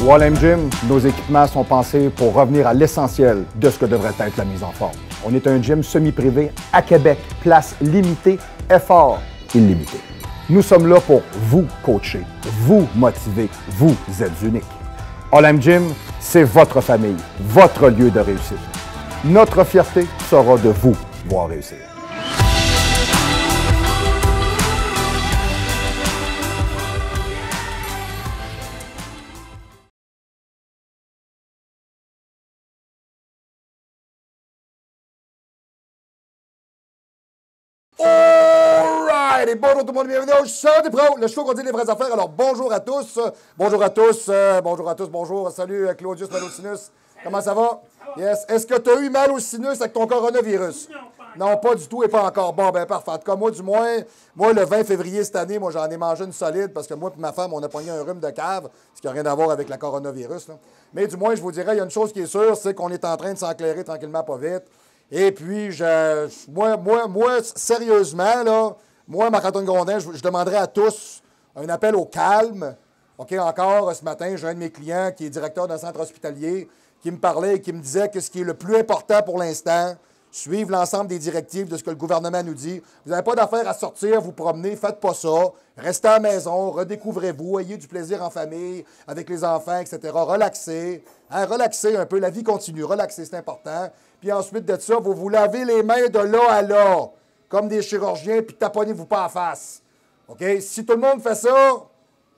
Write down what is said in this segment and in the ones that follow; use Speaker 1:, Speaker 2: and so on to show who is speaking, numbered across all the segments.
Speaker 1: Wall Gym, nos équipements sont pensés pour revenir à l'essentiel de ce que devrait être la mise en forme. On est un gym semi-privé à Québec, place limitée, effort illimité. Nous sommes là pour vous coacher, vous motiver, vous êtes unique. All Gym, c'est votre famille, votre lieu de réussite. Notre fierté sera de vous voir réussir.
Speaker 2: Alright! Et bonjour tout le monde, bienvenue au Show des Pros, le show qu'on dit les vraies affaires. Alors bonjour à tous, bonjour à tous, bonjour. Salut Claudius Malosinus, comment ça va? Yes. Est-ce que tu as eu mal au sinus avec ton coronavirus? Non, pas du tout et pas encore. Bon, ben parfait. En tout cas, moi, du moins, le 20 février cette année, moi, j'en ai mangé une solide parce que moi et ma femme, on a pogné un rhume de cave, ce qui n'a rien à voir avec la coronavirus, là. Mais du moins, je vous dirais, il y a une chose qui est sûre, c'est qu'on est en train de s'enclairer tranquillement, pas vite. Et puis, moi, sérieusement, là, moi, Marc-Antoine Grondin, je demanderais à tous un appel au calme. OK, encore, ce matin, j'ai un de mes clients qui est directeur d'un centre hospitalier qui me parlait et qui me disait que ce qui est le plus important pour l'instant, suivre l'ensemble des directives de ce que le gouvernement nous dit. Vous n'avez pas d'affaire à sortir, vous promener, faites pas ça. Restez à la maison, redécouvrez-vous, ayez du plaisir en famille, avec les enfants, etc. Relaxez. Hein, relaxez un peu, la vie continue. Relaxez, c'est important. Puis ensuite de ça, vous vous lavez les mains de là à là, comme des chirurgiens, puis taponnez-vous pas en face. OK? Si tout le monde fait ça,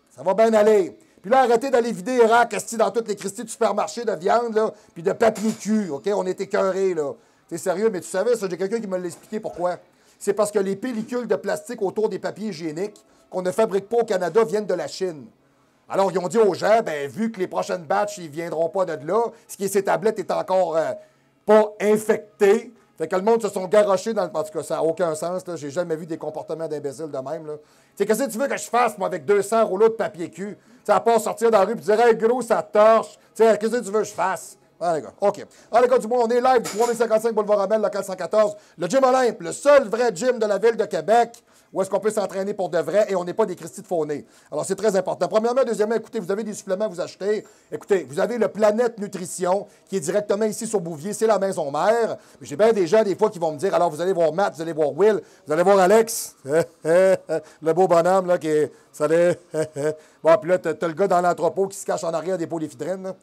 Speaker 2: ça va bien aller. Puis là, arrêtez d'aller vider les racks dans toutes les cristis de supermarchés de viande, là, puis de papier cul. OK? On est écœurés, là. T'es sérieux? Mais tu savais, ça, j'ai quelqu'un qui me l'a expliqué pourquoi. C'est parce que les pellicules de plastique autour des papiers hygiéniques qu'on ne fabrique pas au Canada viennent de la Chine. Alors, ils ont dit aux gens, bien, vu que les prochaines batchs, ils ne viendront pas de là, ce qui est ces tablettes est encore pas infecté. Fait que le monde se sont garochés dans le... En tout cas, ça n'a aucun sens, là. J'ai jamais vu des comportements d'imbéciles de même, là. Tu sais, qu'est-ce que tu veux que je fasse, moi, avec 200 rouleaux de papier cul? Tu sais, à part sortir dans la rue et dire, hey, gros, ça torche. Tu sais, qu'est-ce que tu veux que je fasse? Ah, les gars, OK. Ah, les gars, du moins, on est live du 3055 Boulevard Amel, local 114. Le Gym Olympe, le seul vrai gym de la ville de Québec où est-ce qu'on peut s'entraîner pour de vrai et on n'est pas des cristis de faux-nez. Alors, c'est très important. Premièrement, deuxièmement, écoutez, vous avez des suppléments à vous acheter. Écoutez, vous avez le Planète Nutrition qui est directement ici sur Bouvier. C'est la maison mère. J'ai bien des gens, des fois, qui vont me dire, alors, vous allez voir Matt, vous allez voir Will, vous allez voir Alex, le beau bonhomme, là, qui est... Salut. Bon, puis là, t'as le gars dans l'entrepôt qui se cache en arrière des polyphydrines, là.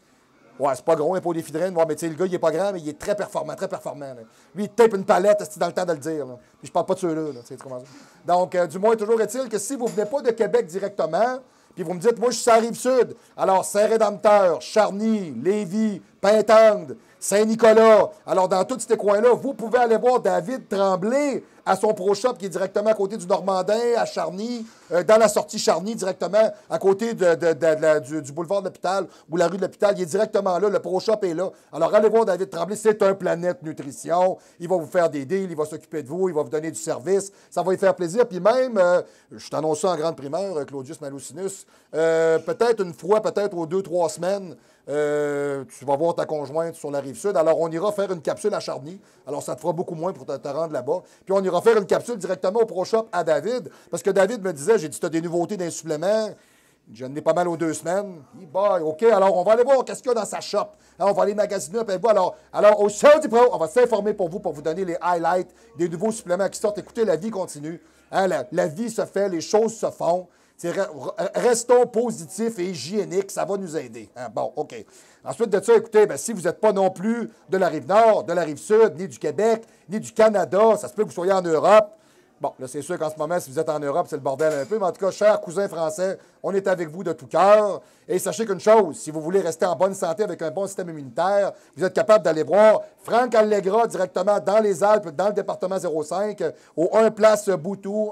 Speaker 2: Ouais, c'est pas gros, un polyphydrine. Ouais, mais tu sais, le gars, il est pas grand, mais il est très performant, très performant. Là. Lui, il tape une palette, c'est dans le temps de le dire. Là. Puis je parle pas de ceux-là, tu sais comment ça. Donc, du moins, toujours est-il que si vous venez pas de Québec directement, puis vous me dites, moi, je suis sur la Rive-Sud, alors Saint-Rédempteur, Charny, Lévis, Pintendre, Saint-Nicolas, alors dans tous ces coins-là, vous pouvez aller voir David Tremblay à son Pro Shop qui est directement à côté du Normandin, à Charny, dans la sortie Charny, directement à côté du boulevard de l'Hôpital ou la rue de l'Hôpital. Il est directement là, le Pro Shop est là. Alors allez voir David Tremblay, c'est un Planète Nutrition. Il va vous faire des deals, il va s'occuper de vous, il va vous donner du service. Ça va lui faire plaisir. Puis même, je t'annonce ça en grande primeur, Claudius Malosinus, peut-être une fois, peut-être aux 2-3 semaines, tu vas voir ta conjointe sur la Rive-Sud. Alors, on ira faire une capsule à Charny. Alors, ça te fera beaucoup moins pour te rendre là-bas. Puis, on ira faire une capsule directement au Pro Shop à David. Parce que David me disait, j'ai dit, tu as des nouveautés d'un supplément. J'en ai pas mal aux 2 semaines. Il dit, bah, OK, alors, on va aller voir qu'est-ce qu'il y a dans sa shop. Alors, on va aller magasiner un peu. Alors, au Show du Pro, on va s'informer pour vous donner les highlights des nouveaux suppléments qui sortent. Écoutez, la vie continue. Hein, la vie se fait, les choses se font. Restons positifs et hygiéniques, ça va nous aider. Hein? Bon, OK. Ensuite de ça, écoutez, ben, si vous n'êtes pas non plus de la Rive-Nord, de la Rive-Sud, ni du Québec, ni du Canada, ça se peut que vous soyez en Europe. Bon, là, c'est sûr qu'en ce moment, si vous êtes en Europe, c'est le bordel un peu. Mais en tout cas, chers cousins français, on est avec vous de tout cœur. Et sachez qu'une chose, si vous voulez rester en bonne santé avec un bon système immunitaire, vous êtes capable d'aller voir Franck Allegra directement dans les Alpes, dans le département 05, au 1 Place Boutou.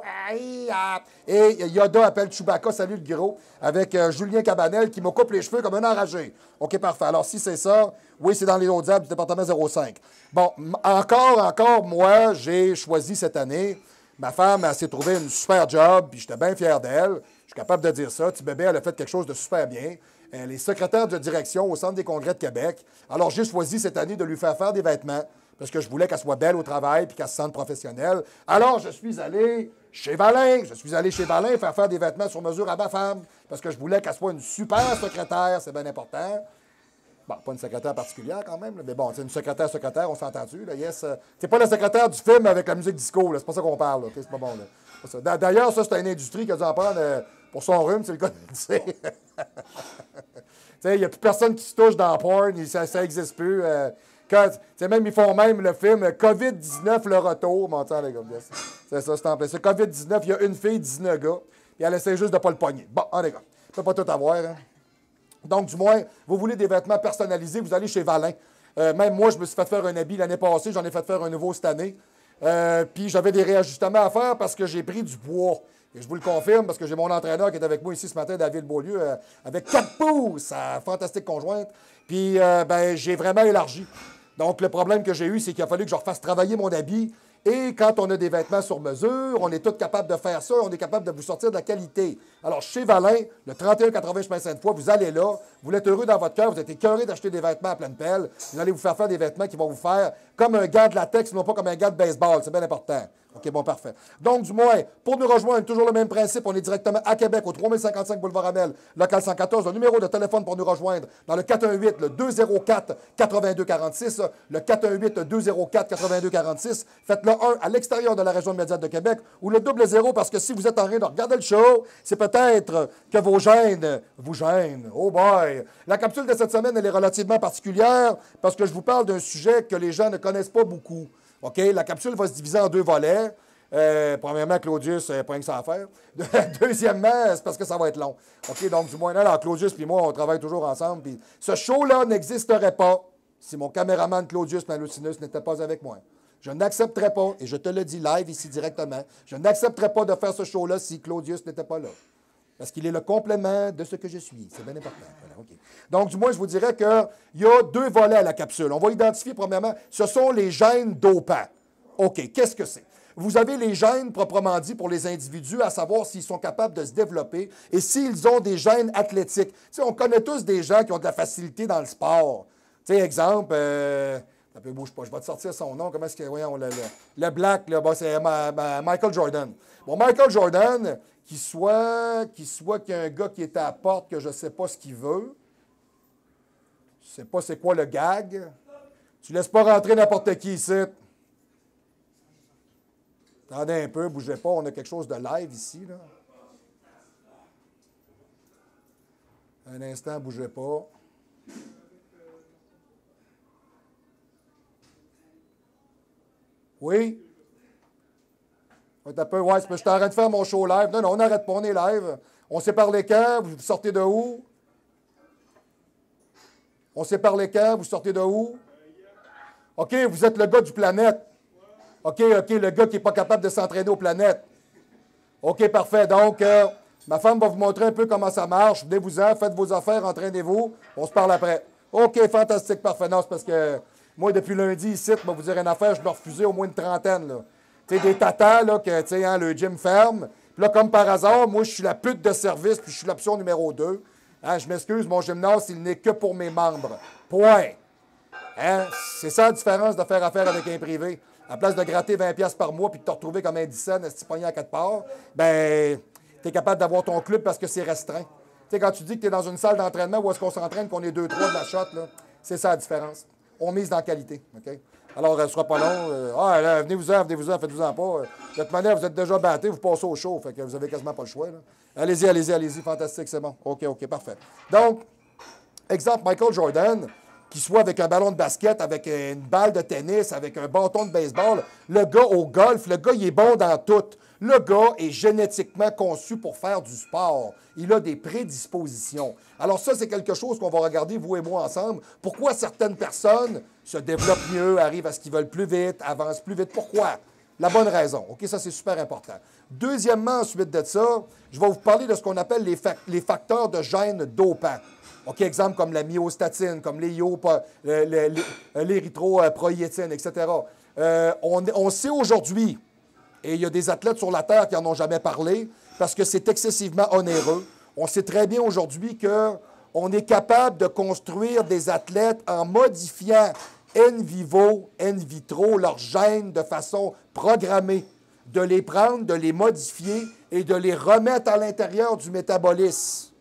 Speaker 2: Et Yoda appelle Chewbacca, salut le gros, avec Julien Cabanel qui me coupe les cheveux comme un enragé. OK, parfait. Alors, si c'est ça, oui, c'est dans les Hautes-Alpes du département 05. Bon, encore, moi, j'ai choisi cette année. Ma femme, elle s'est trouvée une super job, puis j'étais bien fier d'elle. Je suis capable de dire ça. Petit bébé, elle a fait quelque chose de super bien. Elle est secrétaire de direction au Centre des congrès de Québec. Alors, j'ai choisi cette année de lui faire des vêtements parce que je voulais qu'elle soit belle au travail puis qu'elle se sente professionnelle. Alors, je suis allé chez Valin. Je suis allé chez Valin faire des vêtements sur mesure à ma femme parce que je voulais qu'elle soit une super secrétaire, c'est bien important. Bon, pas une secrétaire particulière quand même, là, mais bon, c'est une secrétaire, on s'est entendu, là, yes. C'est pas la secrétaire du film avec la musique disco, là, c'est pas ça qu'on parle, là, okay, c'est pas bon, là. D'ailleurs, ça, c'est une industrie qui a dû en prendre pour son rhume, c'est le cas de le dire. Il n'y a plus personne qui se touche dans le porn, ça n'existe plus. Même, ils font même le film COVID-19, le retour. Mon temps, les gars, c'est ça, c'est en plein. C'est COVID-19, il y a une fille, 19 gars, et elle essaie juste de ne pas le pogner. Bon, les gars, ça peut pas tout avoir, hein. Donc, du moins, vous voulez des vêtements personnalisés, vous allez chez Valin. Même moi, je me suis fait faire un habit l'année passée, j'en ai fait faire un nouveau cette année. Puis j'avais des réajustements à faire parce que j'ai pris du poids. Et je vous le confirme parce que j'ai mon entraîneur qui est avec moi ici ce matin, David Beaulieu, avec 4 pouces, sa fantastique conjointe. Puis j'ai vraiment élargi. Donc le problème que j'ai eu, c'est qu'il a fallu que je refasse travailler mon habit. Et quand on a des vêtements sur mesure, on est tous capables de faire ça, on est capable de vous sortir de la qualité. Alors, chez Valin, le 31,80 chemin Sainte-Foy, vous allez là, vous êtes heureux dans votre cœur, vous êtes écœuré d'acheter des vêtements à pleine pelle, vous allez vous faire des vêtements qui vont vous faire comme un gant de latex, non pas comme un gant de baseball, c'est bien important. OK, bon, parfait. Donc, du moins, pour nous rejoindre, toujours le même principe, on est directement à Québec, au 3055 Boulevard Amel, local 114. Le numéro de téléphone pour nous rejoindre dans le 418, le 204-8246, le 418-204-8246. Faites le 1 à l'extérieur de la région immédiate de Québec ou le 00 parce que si vous êtes en train de regarder le show, c'est peut-être que vos gènes vous gênent. Oh boy! La capsule de cette semaine, elle est relativement particulière parce que je vous parle d'un sujet que les gens ne connaissent pas beaucoup. OK? La capsule va se diviser en 2 volets. Premièrement, Claudius, pas rien que ça à faire. Deuxièmement, c'est parce que ça va être long. OK? Donc, du moins, là, Claudius et moi, on travaille toujours ensemble. Puis ce show-là n'existerait pas si mon caméraman Claudius Malocinus n'était pas avec moi. Je n'accepterais pas, et je te le dis live ici directement, je n'accepterais pas de faire ce show-là si Claudius n'était pas là. Parce qu'il est le complément de ce que je suis. C'est bien important. Voilà, okay. Donc, du moins, je vous dirais qu'il y a 2 volets à la capsule. On va identifier, premièrement, ce sont les gènes dopants. OK, qu'est-ce que c'est? Vous avez les gènes, proprement dit, pour les individus, à savoir s'ils sont capables de se développer et s'ils ont des gènes athlétiques. Tu sais, on connaît tous des gens qui ont de la facilité dans le sport. Tu sais, exemple... bouge pas, je vais te sortir son nom. Comment est-ce que... Voyons, le black, là, c'est Michael Jordan. Bon, Michael Jordan... qu'il y a un gars qui est à la porte que je ne sais pas ce qu'il veut. Je ne sais pas c'est quoi le gag. Tu ne laisses pas rentrer n'importe qui ici. Attendez un peu, bougez pas, on a quelque chose de live ici, là. Un instant, bougez pas. Oui? Un peu, ouais, je suis en train de faire mon show live. Non, on n'arrête pas, on est live. On s'est parlé quand? Vous sortez de où? On s'est parlé quand? Vous sortez de où? OK, vous êtes le gars du planète. OK, le gars qui n'est pas capable de s'entraîner aux planètes. OK, parfait. Donc, ma femme va vous montrer un peu comment ça marche. Venez-vous-en, faites vos affaires, entraînez-vous. On se parle après. OK, fantastique, parfait. Non, c'est parce que moi, depuis lundi, ici, je vais vous dire une affaire, je dois refuser au moins une trentaine, là. Tu sais, des tatas, là, que, tu sais, hein, le gym ferme. Puis là, comme par hasard, moi, je suis la pute de service, puis je suis l'option numéro 2. Hein, je m'excuse, mon gymnase, il n'est que pour mes membres. Point. Hein? C'est ça la différence de faire affaire avec un privé. À place de gratter 20$ par mois puis de te retrouver comme un 10 cents, si tu pognes à 4 parts, ben, tu es capable d'avoir ton club parce que c'est restreint. Tu sais, quand tu dis que tu es dans une salle d'entraînement où est-ce qu'on s'entraîne, qu'on est 2-3 de la shot, là, c'est ça la différence. On mise dans la qualité. OK? Alors, ce ne sera pas long. Venez-vous-en, faites-vous-en pas. De toute manière, vous êtes déjà batté, vous passez au show, fait que vous n'avez quasiment pas le choix. Là. Allez-y, fantastique, c'est bon. OK, parfait. Donc, exemple, Michael Jordan, qui soit avec un ballon de basket, avec une balle de tennis, avec un bâton de baseball, le gars au golf, le gars, il est bon dans tout. Le gars est génétiquement conçu pour faire du sport. Il a des prédispositions. Alors ça, c'est quelque chose qu'on va regarder, vous et moi, ensemble. Pourquoi certaines personnes se développent mieux, arrivent à ce qu'ils veulent plus vite, avancent plus vite? Pourquoi? La bonne raison. OK, ça, c'est super important. Deuxièmement, ensuite de ça, je vais vous parler de ce qu'on appelle les facteurs de gènes dopants. OK, exemple comme la myostatine, comme l'érythropoïétine, etc. On sait aujourd'hui, et il y a des athlètes sur la Terre qui n'en ont jamais parlé, parce que c'est excessivement onéreux. On sait très bien aujourd'hui qu'on est capable de construire des athlètes en modifiant in vivo, in vitro, leurs gènes de façon programmée. de les prendre, de les modifier et de les remettre à l'intérieur du métabolisme.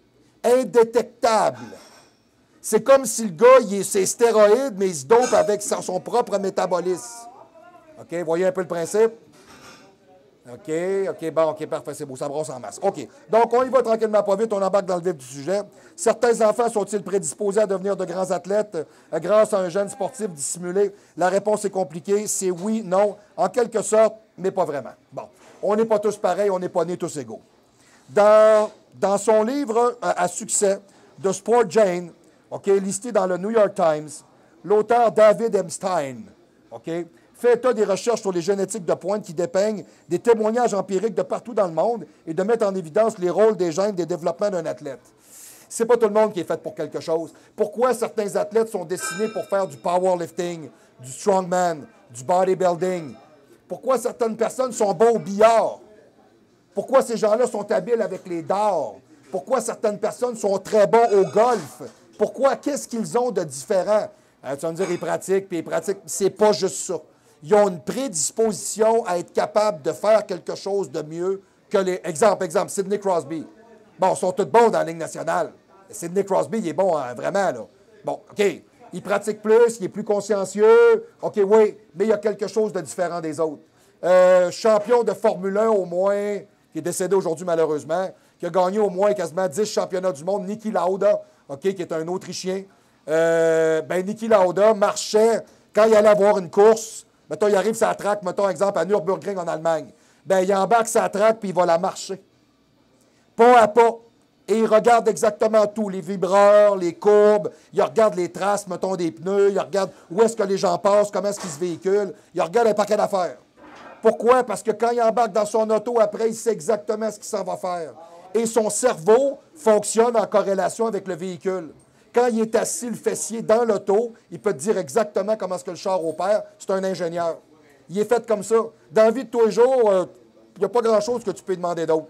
Speaker 2: Indétectable. C'est comme si le gars, c'est stéroïde, mais il se dope avec son propre métabolisme. OK, voyez un peu le principe? OK, bon, OK, parfait, c'est beau, ça brosse en masse. OK, donc on y va tranquillement pas vite, on embarque dans le vif du sujet. Certains enfants sont-ils prédisposés à devenir de grands athlètes grâce à un gène sportif dissimulé? La réponse est compliquée, c'est oui, non, en quelque sorte, mais pas vraiment. Bon, on n'est pas tous pareils, on n'est pas nés tous égaux. Dans son livre à succès, The Sport Gene, OK, listé dans le New York Times, l'auteur David Epstein, OK, fait état des recherches sur les génétiques de pointe qui dépeignent des témoignages empiriques de partout dans le monde et de mettre en évidence les rôles des gènes des développements d'un athlète. C'est pas tout le monde qui est fait pour quelque chose. Pourquoi certains athlètes sont destinés pour faire du powerlifting, du strongman, du bodybuilding? Pourquoi certaines personnes sont bons au billard? Pourquoi ces gens-là sont habiles avec les dards? Pourquoi certaines personnes sont très bons au golf? Pourquoi? Qu'est-ce qu'ils ont de différent? Tu vas me dire, ils pratiquent, puis ils pratiquent. C'est pas juste ça. Ils ont une prédisposition à être capables de faire quelque chose de mieux que les... Exemple, Sidney Crosby. Bon, ils sont tous bons dans la Ligue nationale. Sidney Crosby, il est bon, hein, vraiment, là. Bon, OK, il pratique plus, il est plus consciencieux. OK, oui, mais il y a quelque chose de différent des autres. Champion de Formule 1 au moins, qui est décédé aujourd'hui malheureusement, qui a gagné au moins quasiment 10 championnats du monde, Niki Lauda, OK, qui est un Autrichien. Niki Lauda marchait, quand il allait avoir une course, mettons, il arrive sur la track, mettons, exemple, à Nürburgring en Allemagne. Il embarque sa track puis il va la marcher. Pas à pas. Et il regarde exactement tout, les vibreurs, les courbes, il regarde les traces, mettons, des pneus, il regarde où est-ce que les gens passent, comment est-ce qu'ils se véhiculent, il regarde un paquet d'affaires. Pourquoi? Parce que quand il embarque dans son auto, après, il sait exactement ce qu'il s'en va faire. Et son cerveau fonctionne en corrélation avec le véhicule. Quand il est assis, le fessier, dans l'auto, il peut te dire exactement comment est-ce que le char opère. C'est un ingénieur. Il est fait comme ça. Dans la vie de tous les jours, il n'y a pas grand-chose que tu peux demander d'autre.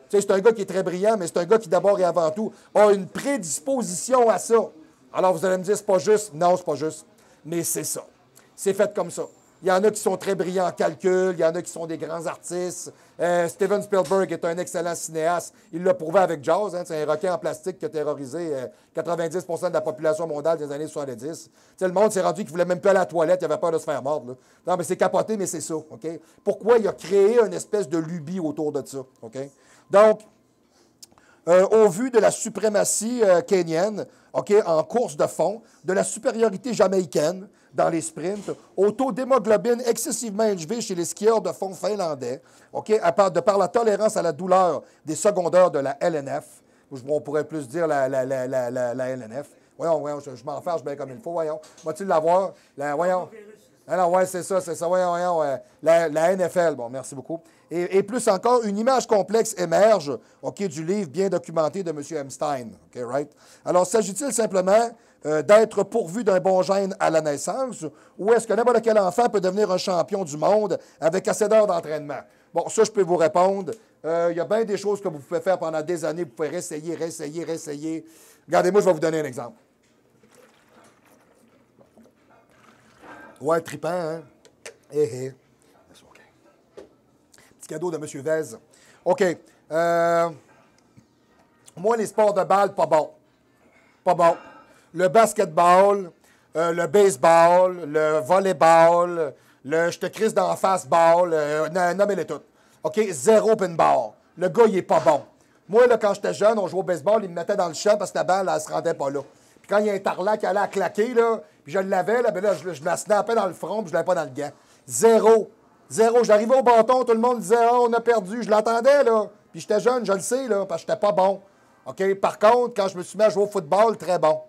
Speaker 2: Tu sais, c'est un gars qui est très brillant, mais c'est un gars qui, d'abord et avant tout, a une prédisposition à ça. Alors, vous allez me dire, c'est pas juste. Non, c'est pas juste. Mais c'est ça. C'est fait comme ça. Il y en a qui sont très brillants en calcul, il y en a qui sont des grands artistes. Steven Spielberg est un excellent cinéaste. Il l'a prouvé avec Jaws. Hein, c'est un requin en plastique qui a terrorisé 90 de la population mondiale des années 70. Le monde s'est rendu qu'il ne voulait même plus aller à la toilette, il avait peur de se faire mordre. Là. Non, mais c'est capoté, mais c'est ça. Okay? Pourquoi il a créé une espèce de lubie autour de ça? Okay? Donc, au vu de la suprématie kenyenne, en course de fond, de la supériorité jamaïcaine dans les sprints, au taux d'hémoglobine excessivement élevé chez les skieurs de fond finlandais, de par la tolérance à la douleur des secondaires de la LNF, on pourrait plus dire la LNF. Voyons, je m'en fâche bien comme il faut, voyons. Vas-tu l'avoir? Voyons. Alors, ouais, c'est ça. Voyons, la NFL. Bon, merci beaucoup. Et plus encore, une image complexe émerge, du livre bien documenté de M. Epstein. Right? Alors, s'agit-il simplement d'être pourvu d'un bon gène à la naissance, ou est-ce que n'importe quel enfant peut devenir un champion du monde avec assez d'heures d'entraînement? Bon, ça, je peux vous répondre. Il y a bien des choses que vous pouvez faire pendant des années. Vous pouvez réessayer. Regardez-moi, je vais vous donner un exemple. Ouais, trippant, hein? Petit cadeau de M. Vez. OK. Moi, les sports de balle, pas bon. Pas bon. Le basketball, le baseball, le volleyball, le je te crisse d'en face ball, nommez-les toutes. OK? Zéro pinball. Le gars, il est pas bon. Moi, là, quand j'étais jeune, on jouait au baseball, il me mettait dans le champ parce que la balle, elle se rendait pas là. Puis quand il y a un tarlac qui allait à claquer, là, puis je l'avais, là, je la snappais dans le front, puis je l'avais pas dans le gant. Zéro. J'arrivais au bâton, tout le monde disait « Oh, on a perdu ». Je l'entendais, là. Puis j'étais jeune, je le sais, là, parce que j'étais pas bon. OK? Par contre, quand je me suis mis à jouer au football, très bon.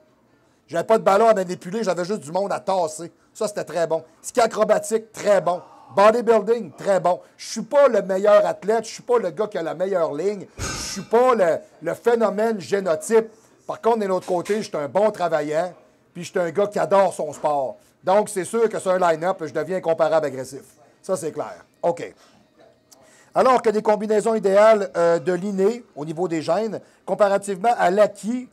Speaker 2: J'avais pas de ballon à manipuler, j'avais juste du monde à tasser. Ça, c'était très bon. Ski acrobatique, très bon. Bodybuilding, très bon. Je suis pas le meilleur athlète, je suis pas le gars qui a la meilleure ligne, je suis pas le phénomène génotype. Par contre, de l'autre côté, je suis un bon travaillant, puis je suis un gars qui adore son sport. Donc, c'est sûr que sur un line-up, je deviens comparable agressif. Ça, c'est clair. OK. Alors que des combinaisons idéales de l'inné, au niveau des gènes, comparativement à l'acquis,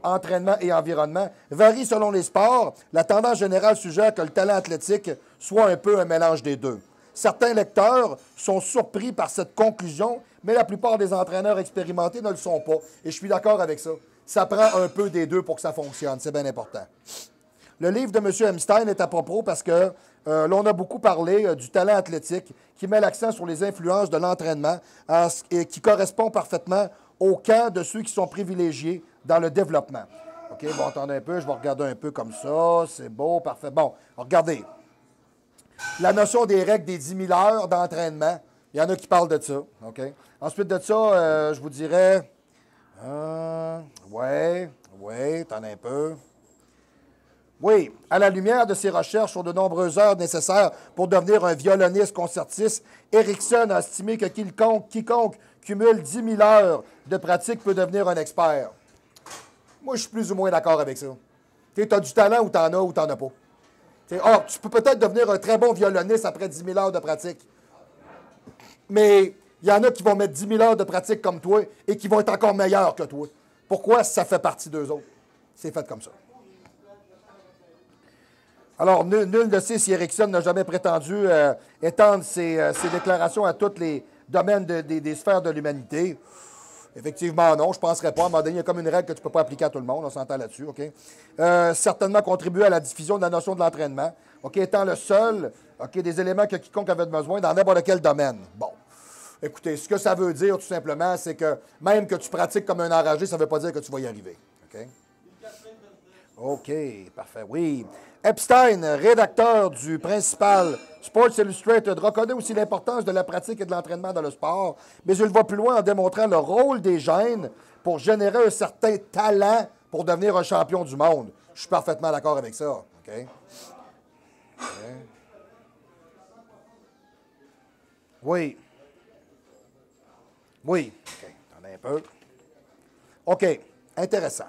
Speaker 2: entraînement et environnement, varient selon les sports, la tendance générale suggère que le talent athlétique soit un peu un mélange des deux. Certains lecteurs sont surpris par cette conclusion, mais la plupart des entraîneurs expérimentés ne le sont pas. Et je suis d'accord avec ça. Ça prend un peu des deux pour que ça fonctionne. C'est bien important. Le livre de M. Epstein est à propos parce que l'on a beaucoup parlé du talent athlétique qui met l'accent sur les influences de l'entraînement et qui correspond parfaitement au camp de ceux qui sont privilégiés dans le développement. OK, bon, attendez un peu, je vais regarder un peu comme ça. C'est beau, parfait. Bon, regardez. La notion des règles des 10 000 heures d'entraînement, il y en a qui parlent de ça. OK? Ensuite de ça, je vous dirais... oui, t'en as un peu. Oui, à la lumière de ses recherches sur de nombreuses heures nécessaires pour devenir un violoniste concertiste, Erickson a estimé que quiconque cumule 10 000 heures de pratique peut devenir un expert. Moi, je suis plus ou moins d'accord avec ça. Tu as du talent ou t'en as ou t'en as pas. Tu peux peut-être devenir un très bon violoniste après 10 000 heures de pratique. Mais il y en a qui vont mettre 10 000 heures de pratique comme toi et qui vont être encore meilleurs que toi. Pourquoi? Ça fait partie d'eux autres. C'est fait comme ça. Alors, nul ne sait si Erickson n'a jamais prétendu étendre ses déclarations à tous les domaines des sphères de l'humanité. Effectivement, non, je ne penserais pas. À un moment donné, il y a comme une règle que tu ne peux pas appliquer à tout le monde. On s'entend là-dessus, OK? Certainement contribuer à la diffusion de la notion de l'entraînement, OK, étant le seul, OK, des éléments que quiconque avait besoin dans n'importe quel domaine. Bon. Écoutez, ce que ça veut dire, tout simplement, c'est que même que tu pratiques comme un enragé, ça ne veut pas dire que tu vas y arriver. OK? OK, parfait, oui. Epstein, rédacteur du principal Sports Illustrated, reconnaît aussi l'importance de la pratique et de l'entraînement dans le sport, mais il va plus loin en démontrant le rôle des gènes pour générer un certain talent pour devenir un champion du monde. Je suis parfaitement d'accord avec ça. OK? Oui. Oui. OK, t'en as un peu. OK, intéressant.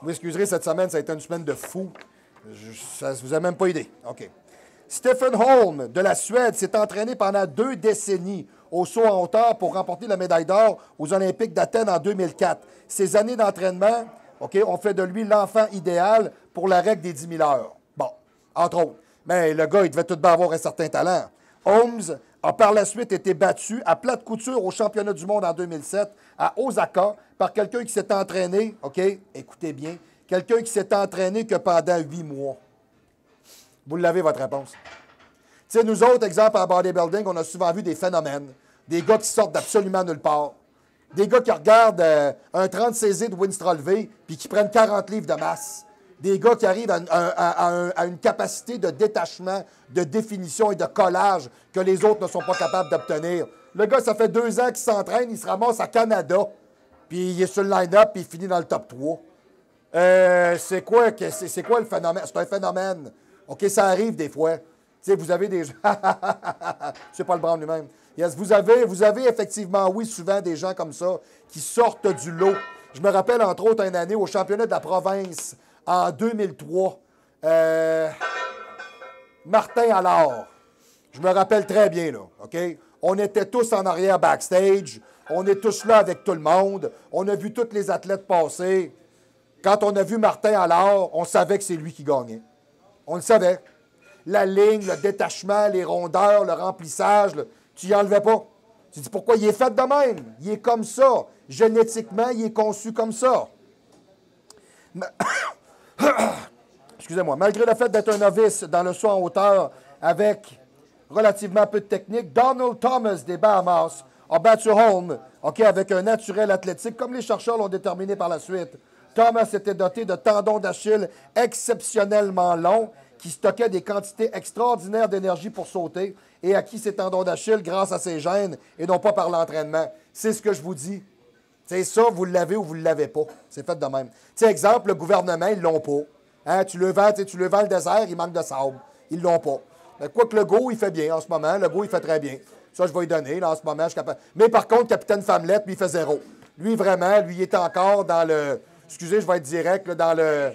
Speaker 2: Vous excuserez, cette semaine, ça a été une semaine de fou. Ça ne vous a même pas aidé. OK. Stephen Holm, de la Suède, s'est entraîné pendant 2 décennies au saut en hauteur pour remporter la médaille d'or aux Olympiques d'Athènes en 2004. Ces années d'entraînement, OK, ont fait de lui l'enfant idéal pour la règle des 10 000 heures. Bon, entre autres. Mais le gars, il devait tout de même avoir un certain talent. Holmes a par la suite été battu à plate couture au championnat du monde en 2007 à Osaka par quelqu'un qui s'est entraîné, OK, écoutez bien, quelqu'un qui s'est entraîné que pendant 8 mois. Vous l'avez, votre réponse. Tu sais, nous autres, exemple, en bodybuilding, on a souvent vu des phénomènes, des gars qui sortent d'absolument nulle part, des gars qui regardent un 30 cc de Winstrol V puis qui prennent 40 livres de masse. Des gars qui arrivent à une capacité de détachement, de définition et de collage que les autres ne sont pas capables d'obtenir. Le gars, ça fait 2 ans qu'il s'entraîne, il se ramasse à Canada, puis il est sur le line-up, puis il finit dans le top 3. C'est quoi le phénomène? C'est un phénomène. OK, ça arrive des fois. Tu sais, vous avez des gens... C'est pas le Brown lui-même. Yes, vous avez effectivement, oui, souvent des gens comme ça qui sortent du lot. Je me rappelle, entre autres, une année au championnat de la province, en 2003, Martin Allard, je me rappelle très bien, là, OK? On était tous en arrière backstage, on est tous là avec tout le monde, on a vu tous les athlètes passer. Quand on a vu Martin Allard, on savait que c'est lui qui gagnait. On le savait. La ligne, le détachement, les rondeurs, le remplissage, tu n'y enlevais pas. Tu dis pourquoi? Il est fait de même. Il est comme ça. Génétiquement, il est conçu comme ça. Excusez-moi. Malgré le fait d'être un novice dans le saut en hauteur avec relativement peu de technique, Donald Thomas des Bahamas a battu Holm, OK, avec un naturel athlétique, comme les chercheurs l'ont déterminé par la suite. Thomas était doté de tendons d'Achille exceptionnellement longs qui stockaient des quantités extraordinaires d'énergie pour sauter et acquis ces tendons d'Achille grâce à ses gènes et non pas par l'entraînement. C'est ce que je vous dis. C'est ça, vous l'avez ou vous ne l'avez pas. C'est fait de même. Tu sais, exemple, le gouvernement, ils ne l'ont pas. Hein, tu le vends le désert, il manque de sable. Ils ne l'ont pas. Quoique le go, il fait bien en ce moment. Le go, il fait très bien. Ça, je vais lui donner. Là, en ce moment, je suis capable. Mais par contre, Capitaine Fammelette, lui, il fait 0. Lui, vraiment, lui, il est encore dans le... Excusez, je vais être direct, là, dans le...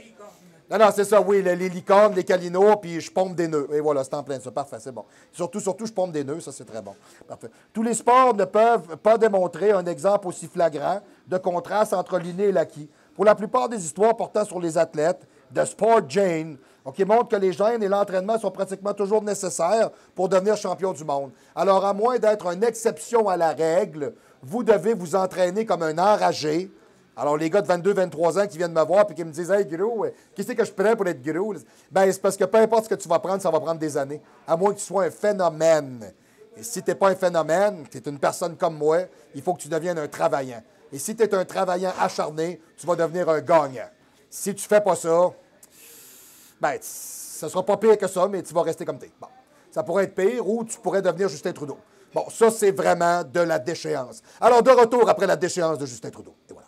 Speaker 2: Non, c'est ça, oui, les licornes, les calinours, puis je pompe des nœuds. Et voilà, c'est en plein ça. Parfait, c'est bon. Surtout, je pompe des nœuds, ça, c'est très bon. Parfait. Tous les sports ne peuvent pas démontrer un exemple aussi flagrant de contraste entre l'inné et l'acquis. Pour la plupart des histoires portant sur les athlètes, The Sport Jane qui montre que les gènes et l'entraînement sont pratiquement toujours nécessaires pour devenir champion du monde. Alors, à moins d'être une exception à la règle, vous devez vous entraîner comme un enragé. Alors, les gars de 22, 23 ans qui viennent me voir et qui me disent « Hey, gros, qu'est-ce que je prends pour être gros? » Bien, c'est parce que peu importe ce que tu vas prendre, ça va prendre des années, à moins que tu sois un phénomène. Et si tu n'es pas un phénomène, tu es une personne comme moi, il faut que tu deviennes un travaillant. Et si tu es un travaillant acharné, tu vas devenir un gagnant. Si tu ne fais pas ça, bien, ce ne sera pas pire que ça, mais tu vas rester comme tu es. Bon. Ça pourrait être pire ou tu pourrais devenir Justin Trudeau. Bon, ça, c'est vraiment de la déchéance. Alors, de retour après la déchéance de Justin Trudeau. Et voilà.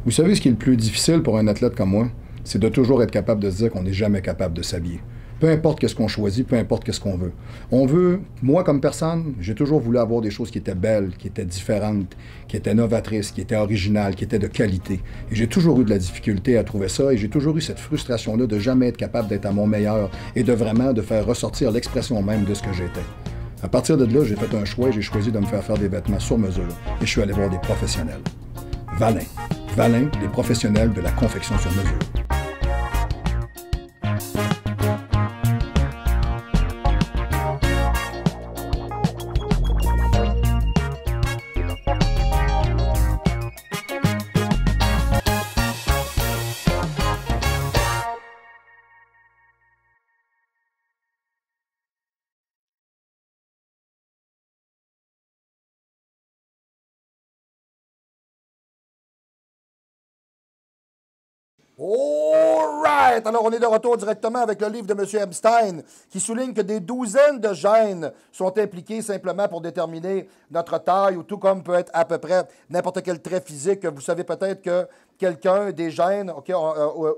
Speaker 1: Vous savez ce qui est le plus difficile pour un athlète comme moi? C'est de toujours être capable de se dire qu'on n'est jamais capable de s'habiller. Peu importe qu'est-ce qu'on choisit, peu importe qu'est-ce qu'on veut. On veut, moi comme personne, j'ai toujours voulu avoir des choses qui étaient belles, qui étaient différentes, qui étaient novatrices, qui étaient originales, qui étaient de qualité. Et j'ai toujours eu de la difficulté à trouver ça et j'ai toujours eu cette frustration-là de jamais être capable d'être à mon meilleur et de vraiment de faire ressortir l'expression même de ce que j'étais. À partir de là, j'ai fait un choix et j'ai choisi de me faire des vêtements sur mesure et je suis allé voir des professionnels. Valin. Valin, les professionnels de la confection sur mesure.
Speaker 2: All right! Alors, on est de retour directement avec le livre de M. Epstein qui souligne que des douzaines de gènes sont impliqués simplement pour déterminer notre taille ou tout comme peut être à peu près n'importe quel trait physique. Vous savez peut-être que quelqu'un, des gènes,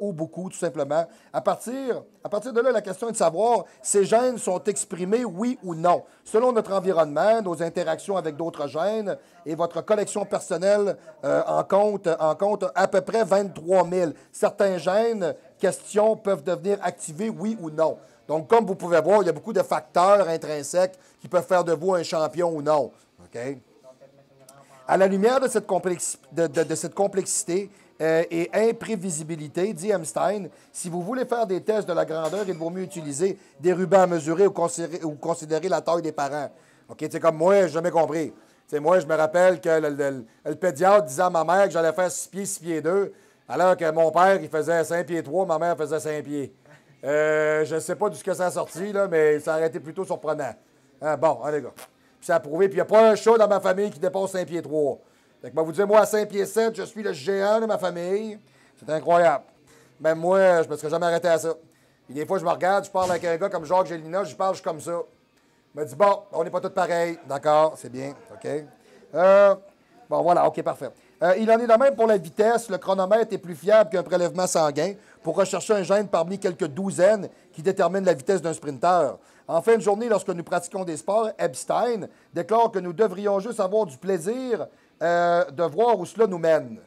Speaker 2: ou beaucoup tout simplement. À partir de là, la question est de savoir si ces gènes sont exprimés, oui ou non. Selon notre environnement, nos interactions avec d'autres gènes et votre collection personnelle en compte à peu près 23 000. Certains gènes, questions, peuvent devenir activés, oui ou non. Donc, comme vous pouvez voir, il y a beaucoup de facteurs intrinsèques qui peuvent faire de vous un champion ou non. OK? À la lumière de cette complexité et imprévisibilité, dit Epstein, si vous voulez faire des tests de la grandeur, il vaut mieux utiliser des rubans à mesurer ou considérer la taille des parents. OK? C'est comme moi, je n'ai jamais compris. T'sais, moi, je me rappelle que le pédiatre disait à ma mère que j'allais faire 6 pieds, 6 pieds 2, alors que mon père, il faisait 5 pieds 3, ma mère faisait 5 pieds. Je ne sais pas d'où ça a sorti, là, mais ça aurait été plutôt surprenant. Hein, bon, les gars. Puis ça a prouvé. Puis il n'y a pas un chat dans ma famille qui dépasse 5 pieds 3. Fait que moi, vous dire, moi, à 5 pieds 7, je suis le géant de ma famille. C'est incroyable. Même moi, je ne me serais jamais arrêté à ça. Puis des fois, je me regarde, je parle avec un gars comme Jacques Gélina, je parle, je suis comme ça. Il me dit, bon, on n'est pas tous pareils. D'accord, c'est bien. OK. Bon, voilà, OK, parfait. Il en est de même pour la vitesse. Le chronomètre est plus fiable qu'un prélèvement sanguin pour rechercher un gène parmi quelques douzaines qui déterminent la vitesse d'un sprinteur. En fin de journée, lorsque nous pratiquons des sports, Epstein déclare que nous devrions juste avoir du plaisir de voir où cela nous mène.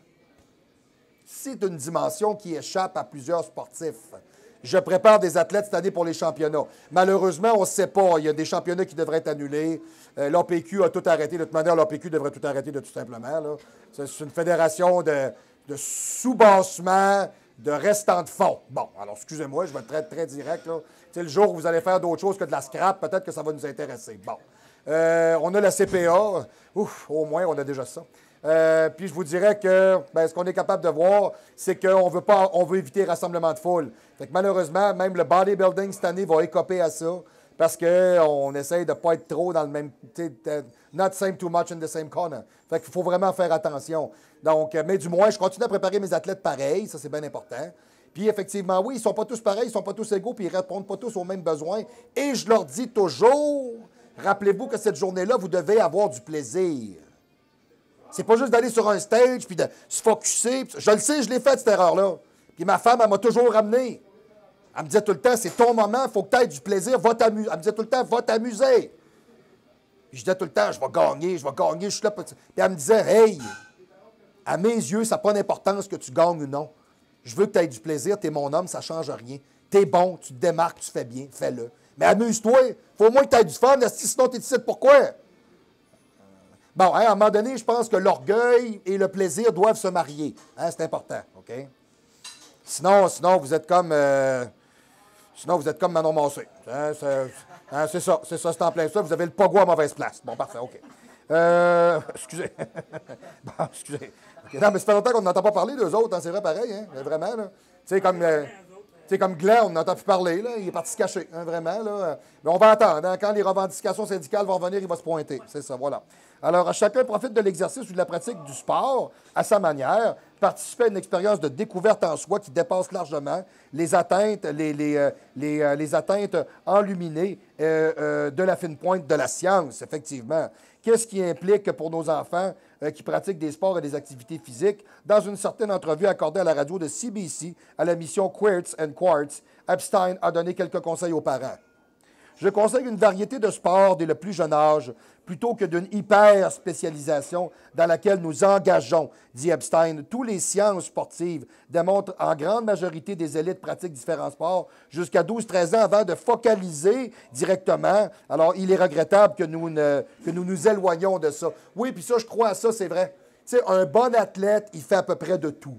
Speaker 2: C'est une dimension qui échappe à plusieurs sportifs. Je prépare des athlètes cette année pour les championnats. Malheureusement, on ne sait pas. Il y a des championnats qui devraient être annulés. L'APQ a tout arrêté. De toute manière, l'APQ devrait tout arrêter de tout simplement. Là. C'est une fédération de soubassement, de restant de fonds. Bon, alors excusez-moi, je vais être très direct. Là. Le jour où vous allez faire d'autres choses que de la scrap, peut-être que ça va nous intéresser. Bon. On a la CPA. Ouf, au moins, on a déjà ça. Puis je vous dirais que ce qu'on est capable de voir, c'est qu'on veut éviter rassemblement de foule. Fait que malheureusement, même le bodybuilding cette année va écoper à ça parce qu'on essaye de ne pas être trop dans le même... Not same too much in the same corner. Fait qu'il faut vraiment faire attention. Donc, mais du moins, je continue à préparer mes athlètes pareils, ça c'est bien important. Puis effectivement, oui, ils ne sont pas tous pareils, ils ne sont pas tous égaux, puis ils ne répondent pas tous aux mêmes besoins. Et je leur dis toujours, rappelez-vous que cette journée-là, vous devez avoir du plaisir. C'est pas juste d'aller sur un stage puis de se focusser. Je le sais, je l'ai fait, cette erreur-là. Puis ma femme, elle m'a toujours ramené. Elle me disait tout le temps, c'est ton moment, il faut que tu aies du plaisir, va t'amuser. Elle me disait tout le temps, va t'amuser. Puis je disais tout le temps, je vais gagner, je suis là. Puis elle me disait, hey, à mes yeux, ça n'a pas d'importance que tu gagnes ou non. Je veux que tu aies du plaisir, tu es mon homme, ça ne change rien. Tu es bon, tu te démarques, tu fais bien, fais-le. Mais amuse-toi, il faut au moins que tu aies du fun, sinon tu es ici, pourquoi? Bon, hein, à un moment donné, je pense que l'orgueil et le plaisir doivent se marier. Hein, c'est important, OK? Sinon, vous êtes comme... sinon, vous êtes comme Manon Massé. Hein, c'est ça, c'est en plein ça. Vous avez le pogo à mauvaise place. Bon, parfait, OK. Excusez. Bon, excusez. Okay, non, mais ça fait longtemps qu'on n'entend pas parler d'eux autres, hein, c'est vrai pareil, hein, vraiment, là. Tu sais, comme Glenn, on n'entend plus parler, là, il est parti se cacher, hein, vraiment, là. Mais on va attendre, hein, quand les revendications syndicales vont venir, il va se pointer, c'est ça, voilà. Alors, chacun profite de l'exercice ou de la pratique du sport à sa manière, participer à une expérience de découverte en soi qui dépasse largement les atteintes, les atteintes enluminées de la fine pointe de la science, effectivement. Qu'est-ce qui implique pour nos enfants qui pratiquent des sports et des activités physiques? Dans une certaine entrevue accordée à la radio de CBC à la mission Quirts and Quartz, Epstein a donné quelques conseils aux parents. Je conseille une variété de sports dès le plus jeune âge, plutôt que d'une hyper-spécialisation dans laquelle nous engageons, dit Epstein. Tous les sciences sportives démontrent en grande majorité des élites pratiquent différents sports jusqu'à 12-13 ans avant de focaliser directement. Alors, il est regrettable que nous nous éloignions de ça. Oui, puis ça, je crois à ça, c'est vrai. Tu sais, un bon athlète, il fait à peu près de tout.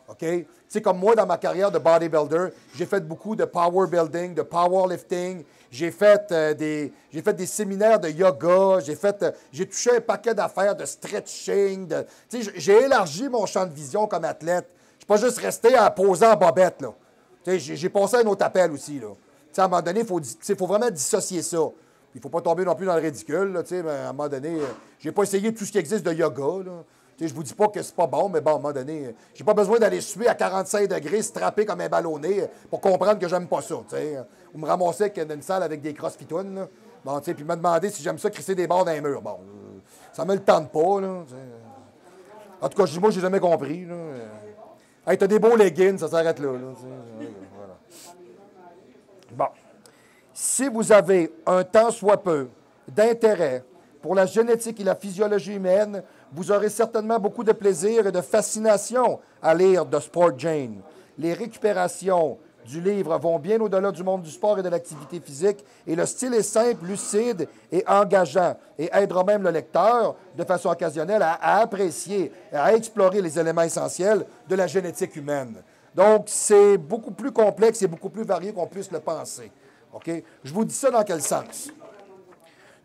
Speaker 2: OK? Tu sais, comme moi, dans ma carrière de bodybuilder, j'ai fait beaucoup de power building, de powerlifting. J'ai fait des séminaires de yoga. J'ai touché un paquet d'affaires de stretching. Tu sais, j'ai élargi mon champ de vision comme athlète. Je ne suis pas juste resté à poser en bobette, là. Tu sais, j'ai passé un autre appel aussi, là. Tu sais, à un moment donné, il faut vraiment dissocier ça. Il ne faut pas tomber non plus dans le ridicule, là, tu sais, mais à un moment donné, j'ai pas essayé tout ce qui existe de yoga, là. Je ne vous dis pas que c'est pas bon, mais bon, à un moment donné, j'ai pas besoin d'aller suer à 45 degrés, strappé comme un ballonné pour comprendre que j'aime pas ça. T'sais. Ou me ramasser avec une salle avec des crossfitounes, bon, puis me demander si j'aime ça crisser des barres dans les murs. Bon, ça me le tente pas. Là, en tout cas, moi, j'ai jamais compris. Là. Hey, t'as des beaux leggings, ça s'arrête là. Voilà. Bon. Si vous avez un tant soit peu d'intérêt pour la génétique et la physiologie humaine, vous aurez certainement beaucoup de plaisir et de fascination à lire The Sport Jane. Les récupérations du livre vont bien au-delà du monde du sport et de l'activité physique, et le style est simple, lucide et engageant, et aidera même le lecteur, de façon occasionnelle, à apprécier et à explorer les éléments essentiels de la génétique humaine. Donc, c'est beaucoup plus complexe et beaucoup plus varié qu'on puisse le penser. OK? Je vous dis ça dans quel sens?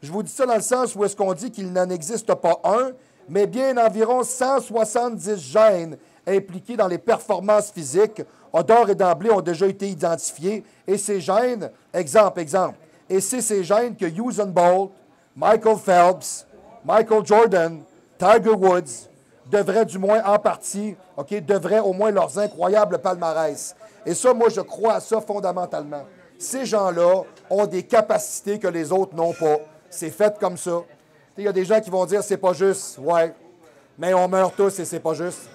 Speaker 2: Je vous dis ça dans le sens où est-ce qu'on dit qu'il n'en existe pas un, mais bien environ 170 gènes impliqués dans les performances physiques d'ores et d'emblée ont déjà été identifiés. Et ces gènes, exemple, et c'est ces gènes que Usain Bolt, Michael Phelps, Michael Jordan, Tiger Woods devraient du moins en partie, OK, devraient au moins leurs incroyables palmarès. Et ça, moi, je crois à ça fondamentalement. Ces gens-là ont des capacités que les autres n'ont pas. C'est fait comme ça. Il y a des gens qui vont dire c'est pas juste. Ouais, mais on meurt tous et c'est pas juste.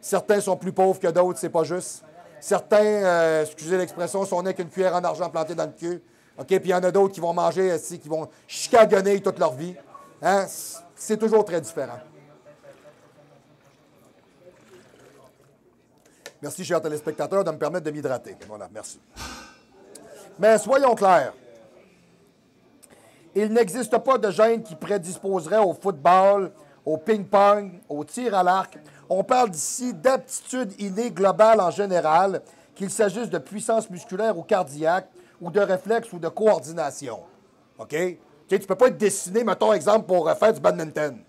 Speaker 2: Certains sont plus pauvres que d'autres, c'est pas juste. Certains, excusez l'expression, sont nés qu'une cuillère en argent plantée dans le cul. OK, puis il y en a d'autres qui vont manger, qui vont chicagonner toute leur vie. Hein? C'est toujours très différent. Merci, chers téléspectateurs, de me permettre de m'hydrater. Voilà, merci. Mais soyons clairs. Il n'existe pas de gène qui prédisposerait au football, au ping-pong, au tir à l'arc. On parle ici d'aptitude innée globale en général, qu'il s'agisse de puissance musculaire ou cardiaque, ou de réflexe ou de coordination. OK? Tu ne peux pas être dessiné, mettons, exemple, pour faire du badminton.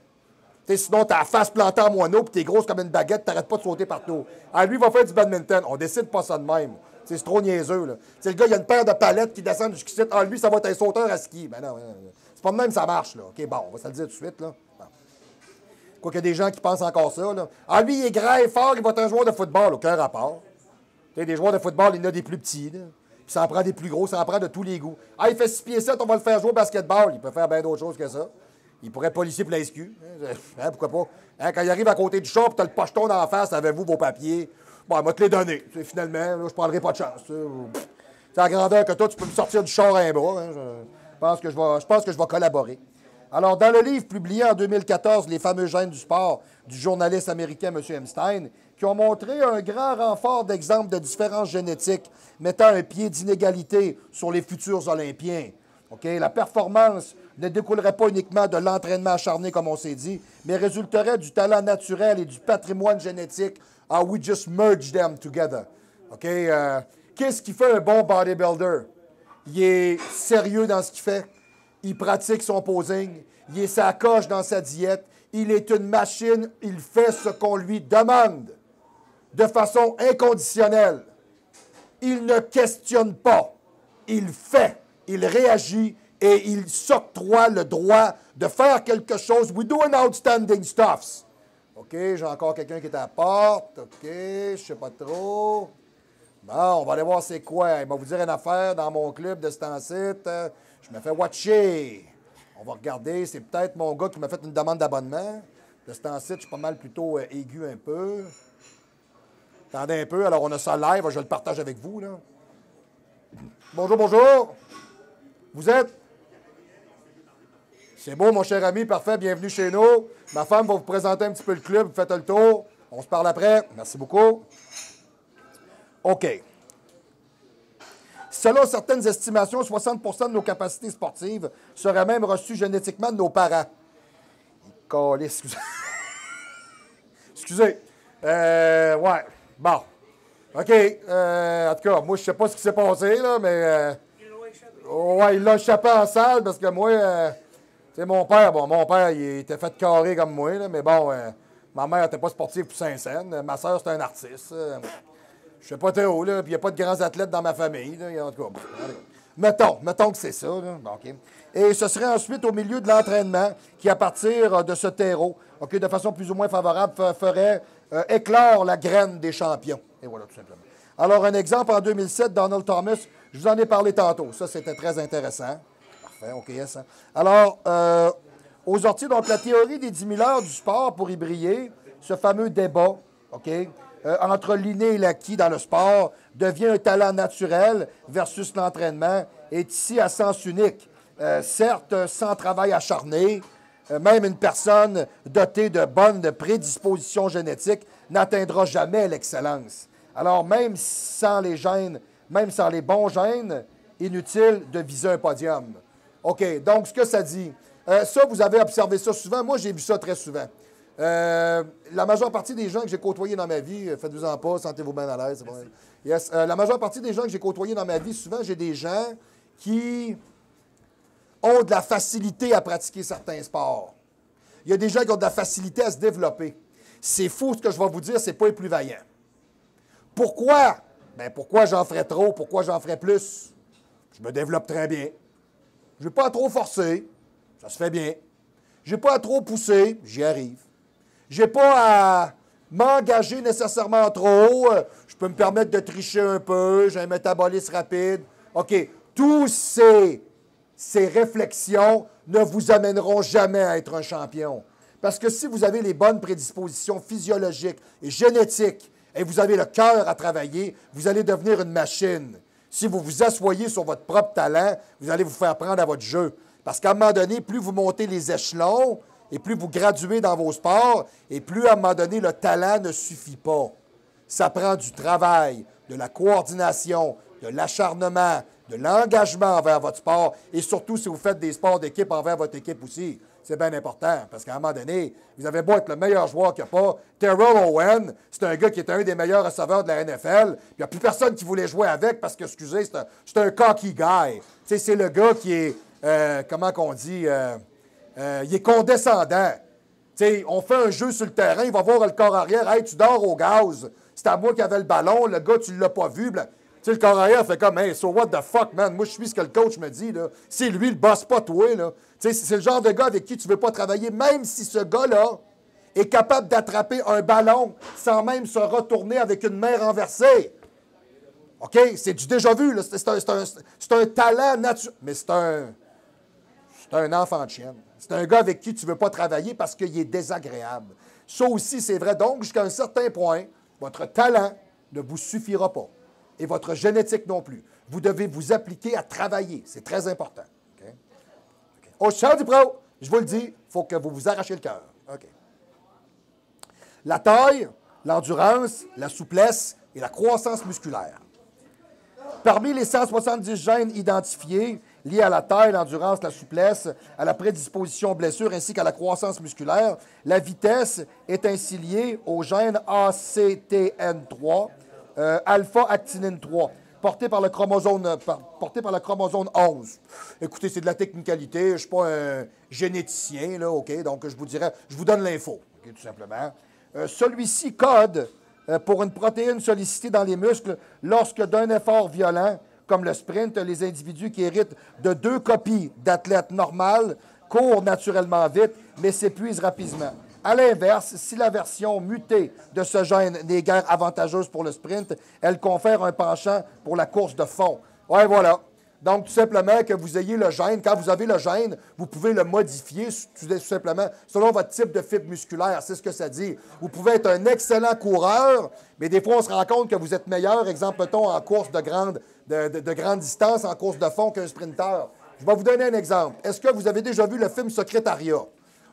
Speaker 2: T'sais, sinon, tu as la face plantée en moineau, puis tu es grosse comme une baguette, tu n'arrêtes pas de sauter partout. Ah, lui, il va faire du badminton. On décide pas ça de même. C'est trop niaiseux, là. Le gars, il y a une paire de palettes qui descendent jusqu'ici. Ah, lui, ça va être un sauteur à ski. Ben non, c'est pas de même, ça marche, là. OK, bon, on va se le dire tout de suite, là. Bon. Quoi qu'il y a des gens qui pensent encore ça, là. Ah, lui, il est grand et fort, il va être un joueur de football. Aucun rapport. T'sais, des joueurs de football, il y en a des plus petits, là. Puis ça en prend des plus gros, ça en prend de tous les goûts. Ah, il fait 6 pieds 7, on va le faire jouer au basketball. Il peut faire bien d'autres choses que ça. Il pourrait être policier pour la SQ. Hein, pourquoi pas? Hein, quand il arrive à côté du shop, tu as le pocheton d'en face, avez-vous vos papiers? Bon, il va te les donner. Finalement, là, je ne prendrai pas de chance. C'est à grandeur que toi, tu peux me sortir du char à un bras. Hein, je pense que je vais collaborer. Alors, dans le livre publié en 2014, Les fameux gènes du sport, du journaliste américain M. Epstein, qui ont montré un grand renfort d'exemples de différences génétiques mettant un pied d'inégalité sur les futurs Olympiens. Okay? La performance ne découlerait pas uniquement de l'entraînement acharné, comme on s'est dit, mais résulterait du talent naturel et du patrimoine génétique. We just merge them together. OK? Qu'est-ce qui fait un bon bodybuilder? Il est sérieux dans ce qu'il fait. Il pratique son posing. Il est sa coche dans sa diète. Il est une machine. Il fait ce qu'on lui demande de façon inconditionnelle. Il ne questionne pas. Il fait. Il réagit et il s'octroie le droit de faire quelque chose. We do an outstanding stuff. OK, j'ai encore quelqu'un qui est à la porte. OK, je ne sais pas trop. Bon, on va aller voir c'est quoi. Il va vous dire une affaire dans mon club de ce temps-ci. Je me fais watcher. On va regarder. C'est peut-être mon gars qui m'a fait une demande d'abonnement. De ce temps-ci, je suis pas mal plutôt aigu un peu. Attendez un peu. Alors, on a ça live. Je le partage avec vous, là. Bonjour, bonjour. Vous êtes? C'est beau, mon cher ami. Parfait. Bienvenue chez nous. Ma femme va vous présenter un petit peu le club. Vous faites le tour. On se parle après. Merci beaucoup. OK. Selon certaines estimations, 60 de nos capacités sportives seraient même reçues génétiquement de nos parents. Excusez. Excusez. Ouais. Bon. OK. En tout cas, moi, je ne sais pas ce qui s'est passé, là, mais... ouais, il l'a échappé en salle parce que moi... tu sais, mon père, il était fait carré comme moi, là, mais bon, ma mère n'était pas sportive pour Saint-Saëns. Ma soeur, c'était un artiste. Je sais pas trop, là, puis il n'y a pas de grands athlètes dans ma famille, là, en tout cas. Mettons que c'est ça, là. Bon, OK. Et ce serait ensuite au milieu de l'entraînement qui, à partir de ce terreau, OK, de façon plus ou moins favorable, ferait éclore la graine des champions. Et voilà, tout simplement. Alors, un exemple, en 2007, Donald Thomas, je vous en ai parlé tantôt. Ça, c'était très intéressant. Parfait, OK, yes. Alors, aux orties, donc, la théorie des 10 000 heures du sport pour y briller, ce fameux débat, OK, entre l'inné et l'acquis dans le sport, devient un talent naturel versus l'entraînement, est ici à sens unique. Certes, sans travail acharné, même une personne dotée de bonnes prédispositions génétiques n'atteindra jamais l'excellence. Alors, même sans les gènes, même sans les bons gènes, inutile de viser un podium. OK, donc ce que ça dit, ça, vous avez observé ça souvent. Moi, j'ai vu ça très souvent. La majeure partie des gens que j'ai côtoyés dans ma vie, faites-vous-en pas, sentez-vous bien à l'aise. Bon. Yes. La majeure partie des gens que j'ai côtoyés dans ma vie, souvent, j'ai des gens qui ont de la facilité à pratiquer certains sports. Il y a des gens qui ont de la facilité à se développer. C'est fou ce que je vais vous dire, c'est pas les plus vaillants. Pourquoi? Bien, pourquoi j'en ferais trop? Pourquoi j'en ferais plus? Je me développe très bien. Je n'ai pas à trop forcer. Ça se fait bien. Je n'ai pas à trop pousser. J'y arrive. Je n'ai pas à m'engager nécessairement trop. Je peux me permettre de tricher un peu. J'ai un métabolisme rapide. OK. Tous ces réflexions ne vous amèneront jamais à être un champion. Parce que si vous avez les bonnes prédispositions physiologiques et génétiques et vous avez le cœur à travailler, vous allez devenir une machine. Si vous vous asseyez sur votre propre talent, vous allez vous faire prendre à votre jeu. Parce qu'à un moment donné, plus vous montez les échelons et plus vous graduez dans vos sports, et plus à un moment donné, le talent ne suffit pas. Ça prend du travail, de la coordination, de l'acharnement, de l'engagement envers votre sport, et surtout si vous faites des sports d'équipe envers votre équipe aussi. C'est bien important, parce qu'à un moment donné, vous avez beau être le meilleur joueur qu'il n'y a pas. Terrell Owen, c'est un gars qui est un des meilleurs receveurs de la NFL. Il n'y a plus personne qui voulait jouer avec parce que, excusez, c'est un cocky guy. C'est le gars qui est, comment qu'on dit, il est condescendant. On fait un jeu sur le terrain, il va voir le corps arrière. « Hey, tu dors au gaz. C'est à moi qui avait le ballon. Le gars, tu ne l'as pas vu. » Le corps arrière fait comme « Hey, so what the fuck, man? Moi, je suis ce que le coach me dit. Là. C'est lui, le boss, pas toi. Là. » C'est le genre de gars avec qui tu ne veux pas travailler, même si ce gars-là est capable d'attraper un ballon sans même se retourner avec une main renversée. OK? C'est du déjà vu. C'est un talent naturel. Mais c'est un enfant de chienne. C'est un gars avec qui tu ne veux pas travailler parce qu'il est désagréable. Ça aussi, c'est vrai. Donc, jusqu'à un certain point, votre talent ne vous suffira pas. Et votre génétique non plus. Vous devez vous appliquer à travailler. C'est très important. Okay? Okay. Au champ du pro, je vous le dis, il faut que vous vous arrachiez le cœur. Okay. La taille, l'endurance, la souplesse et la croissance musculaire. Parmi les 170 gènes identifiés, liées à la taille, l'endurance, la souplesse, à la prédisposition aux blessures ainsi qu'à la croissance musculaire. La vitesse est ainsi liée au gène ACTN3, alpha-actinine 3, porté par le chromosome 11. Écoutez, c'est de la technicalité. Je ne suis pas un généticien, là, OK? Donc, je vous donne l'info, OK, tout simplement. Celui-ci code pour une protéine sollicitée dans les muscles lorsque d'un effort violent, comme le sprint, les individus qui héritent de 2 copies d'athlètes normales courent naturellement vite, mais s'épuisent rapidement. À l'inverse, si la version mutée de ce gène n'est guère avantageuse pour le sprint, elle confère un penchant pour la course de fond. Ouais, voilà. Donc, tout simplement, que vous ayez le gène. Quand vous avez le gène, vous pouvez le modifier tout simplement selon votre type de fibre musculaire. C'est ce que ça dit. Vous pouvez être un excellent coureur, mais des fois, on se rend compte que vous êtes meilleur, exemple, mettons, en course de grande distance, en course de fond qu'un sprinteur. Je vais vous donner un exemple. Est-ce que vous avez déjà vu le film Secrétariat?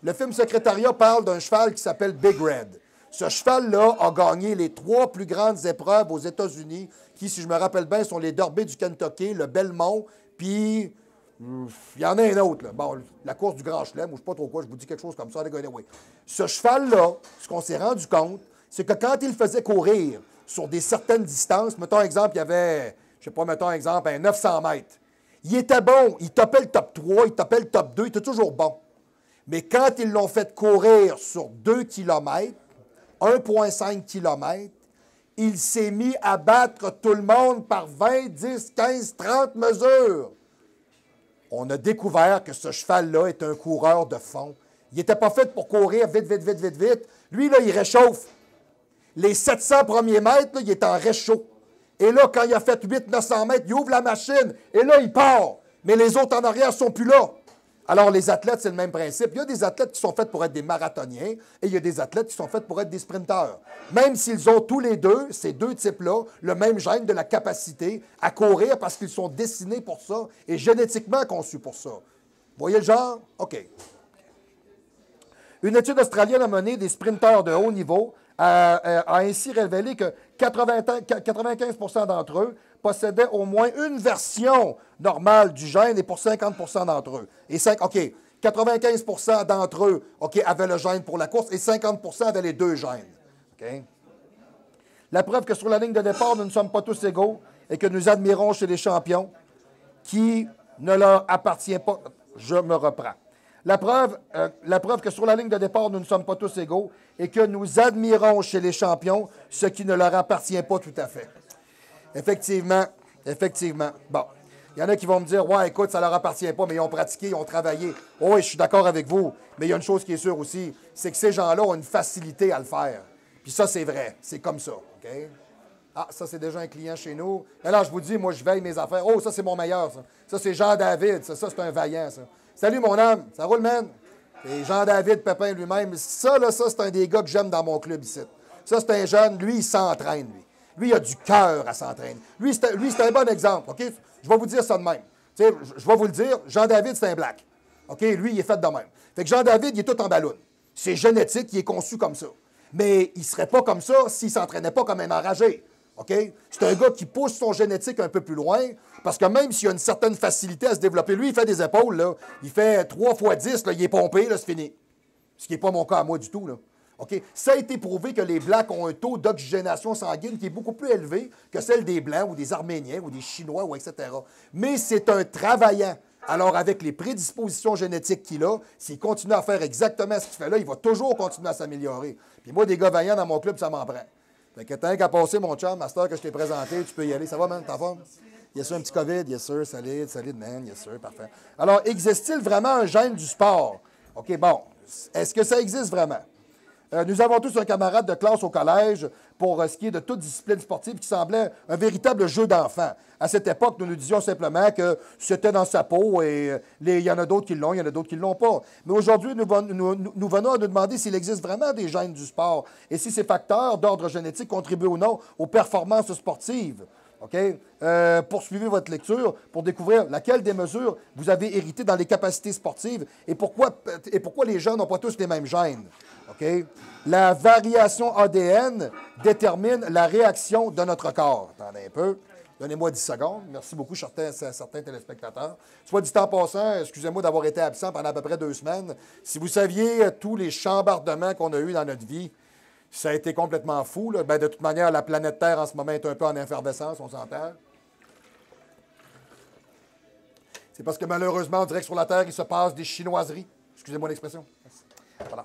Speaker 2: Le film Secrétariat parle d'un cheval qui s'appelle Big Red. Ce cheval-là a gagné les 3 plus grandes épreuves aux États-Unis, qui, si je me rappelle bien, sont les Derby du Kentucky, le Belmont, puis il y en a un autre. Là. Bon, la course du Grand Chelem, ou je ne sais pas trop quoi, je vous dis quelque chose comme ça. Anyway. Ce cheval-là, ce qu'on s'est rendu compte, c'est que quand il faisait courir sur des certaines distances, mettons exemple, il y avait, je ne sais pas, mettons exemple, un 900 mètres. Il était bon, il topait le top 3, il topait le top 2, il était toujours bon. Mais quand ils l'ont fait courir sur 2 km, 1,5 km, il s'est mis à battre tout le monde par 20, 10, 15, 30 mesures. On a découvert que ce cheval-là est un coureur de fond. Il n'était pas fait pour courir vite, vite, vite, vite, vite. Lui, là, il réchauffe. Les 700 premiers mètres, là, il est en réchaud. Et là, quand il a fait 800-900 mètres, il ouvre la machine et là, il part. Mais les autres en arrière ne sont plus là. Alors, les athlètes, c'est le même principe. Il y a des athlètes qui sont faits pour être des marathoniens et il y a des athlètes qui sont faits pour être des sprinteurs. Même s'ils ont tous les deux, ces 2 types-là, le même gène de la capacité à courir parce qu'ils sont destinés pour ça et génétiquement conçus pour ça. Vous voyez le genre? OK. Une étude australienne a mené des sprinteurs de haut niveau a ainsi révélé que 95% d'entre eux possédaient au moins une version normale du gène et pour 50% d'entre eux. Et 95% d'entre eux avaient le gène pour la course et 50% avaient les 2 gènes. Okay? La preuve que sur la ligne de départ, nous ne sommes pas tous égaux et que nous admirons chez les champions qui ne leur appartient pas. Je me reprends. La preuve que sur la ligne de départ, nous ne sommes pas tous égaux et que nous admirons chez les champions ce qui ne leur appartient pas tout à fait. Effectivement. Bon, il y en a qui vont me dire, ouais, écoute, ça ne leur appartient pas, mais ils ont pratiqué, ils ont travaillé. Oh, oui, je suis d'accord avec vous, mais il y a une chose qui est sûre aussi, c'est que ces gens-là ont une facilité à le faire. Puis ça, c'est vrai, c'est comme ça, OK? Ah, ça, c'est déjà un client chez nous. Alors, je vous dis, moi, je veille mes affaires. Oh, ça, c'est mon meilleur, ça. Ça, c'est Jean-David, ça, c'est un vaillant, ça. Salut, mon homme, ça roule, man? C'est Jean-David Pépin lui-même. Ça, c'est un des gars que j'aime dans mon club ici. Ça, c'est un jeune, lui, il s'entraîne, lui. Lui, il a du cœur à s'entraîner. Lui, c'est un bon exemple, OK? Je vais vous dire ça de même. Tu sais, je vais vous le dire, Jean-David, c'est un black. OK? Lui, il est fait de même. Fait que Jean-David, il est tout en ballon. C'est génétique, il est conçu comme ça. Mais il ne serait pas comme ça s'il ne s'entraînait pas comme un enragé. OK? C'est un gars qui pousse son génétique un peu plus loin, parce que même s'il a une certaine facilité à se développer, lui, il fait des épaules, là. Il fait 3 fois 10, là, il est pompé, là, c'est fini. Ce qui n'est pas mon cas à moi du tout, là. OK? Ça a été prouvé que les Blacks ont un taux d'oxygénation sanguine qui est beaucoup plus élevé que celle des Blancs ou des Arméniens ou des Chinois, ou etc. Mais c'est un travaillant. Alors, avec les prédispositions génétiques qu'il a, s'il continue à faire exactement ce qu'il fait là, il va toujours continuer à s'améliorer. Puis moi, des gars vaillants dans mon club, ça m'en prend. Fait que tant qu'à passer, mon chum, master que je t'ai présenté, tu peux y aller. Ça va, man? T'en forme? Yes, sir, un petit COVID. Yes, sir. Solide, man. Yes, sir. Parfait. Alors, existe-t-il vraiment un gène du sport? OK, bon. Est-ce que ça existe vraiment? Nous avons tous un camarade de classe au collège pour ce qui est de toute discipline sportive qui semblait un véritable jeu d'enfant. À cette époque, nous disions simplement que c'était dans sa peau et il y en a d'autres qui l'ont, il y en a d'autres qui ne l'ont pas. Mais aujourd'hui, nous venons à nous demander s'il existe vraiment des gènes du sport et si ces facteurs d'ordre génétique contribuent ou non aux performances sportives. OK? Poursuivez votre lecture pour découvrir laquelle des mesures vous avez héritées dans les capacités sportives et pourquoi les gens n'ont pas tous les mêmes gènes. OK? La variation ADN détermine la réaction de notre corps. Attendez un peu. Donnez-moi 10 secondes. Merci beaucoup, certains téléspectateurs. Soit dit en passant, excusez-moi d'avoir été absent pendant à peu près 2 semaines. Si vous saviez tous les chambardements qu'on a eus dans notre vie, ça a été complètement fou. Là. Ben, de toute manière, la planète Terre en ce moment est un peu en effervescence, on s'entend. C'est parce que malheureusement, on dirait que sur la Terre, il se passe des chinoiseries. Excusez-moi l'expression. Voilà.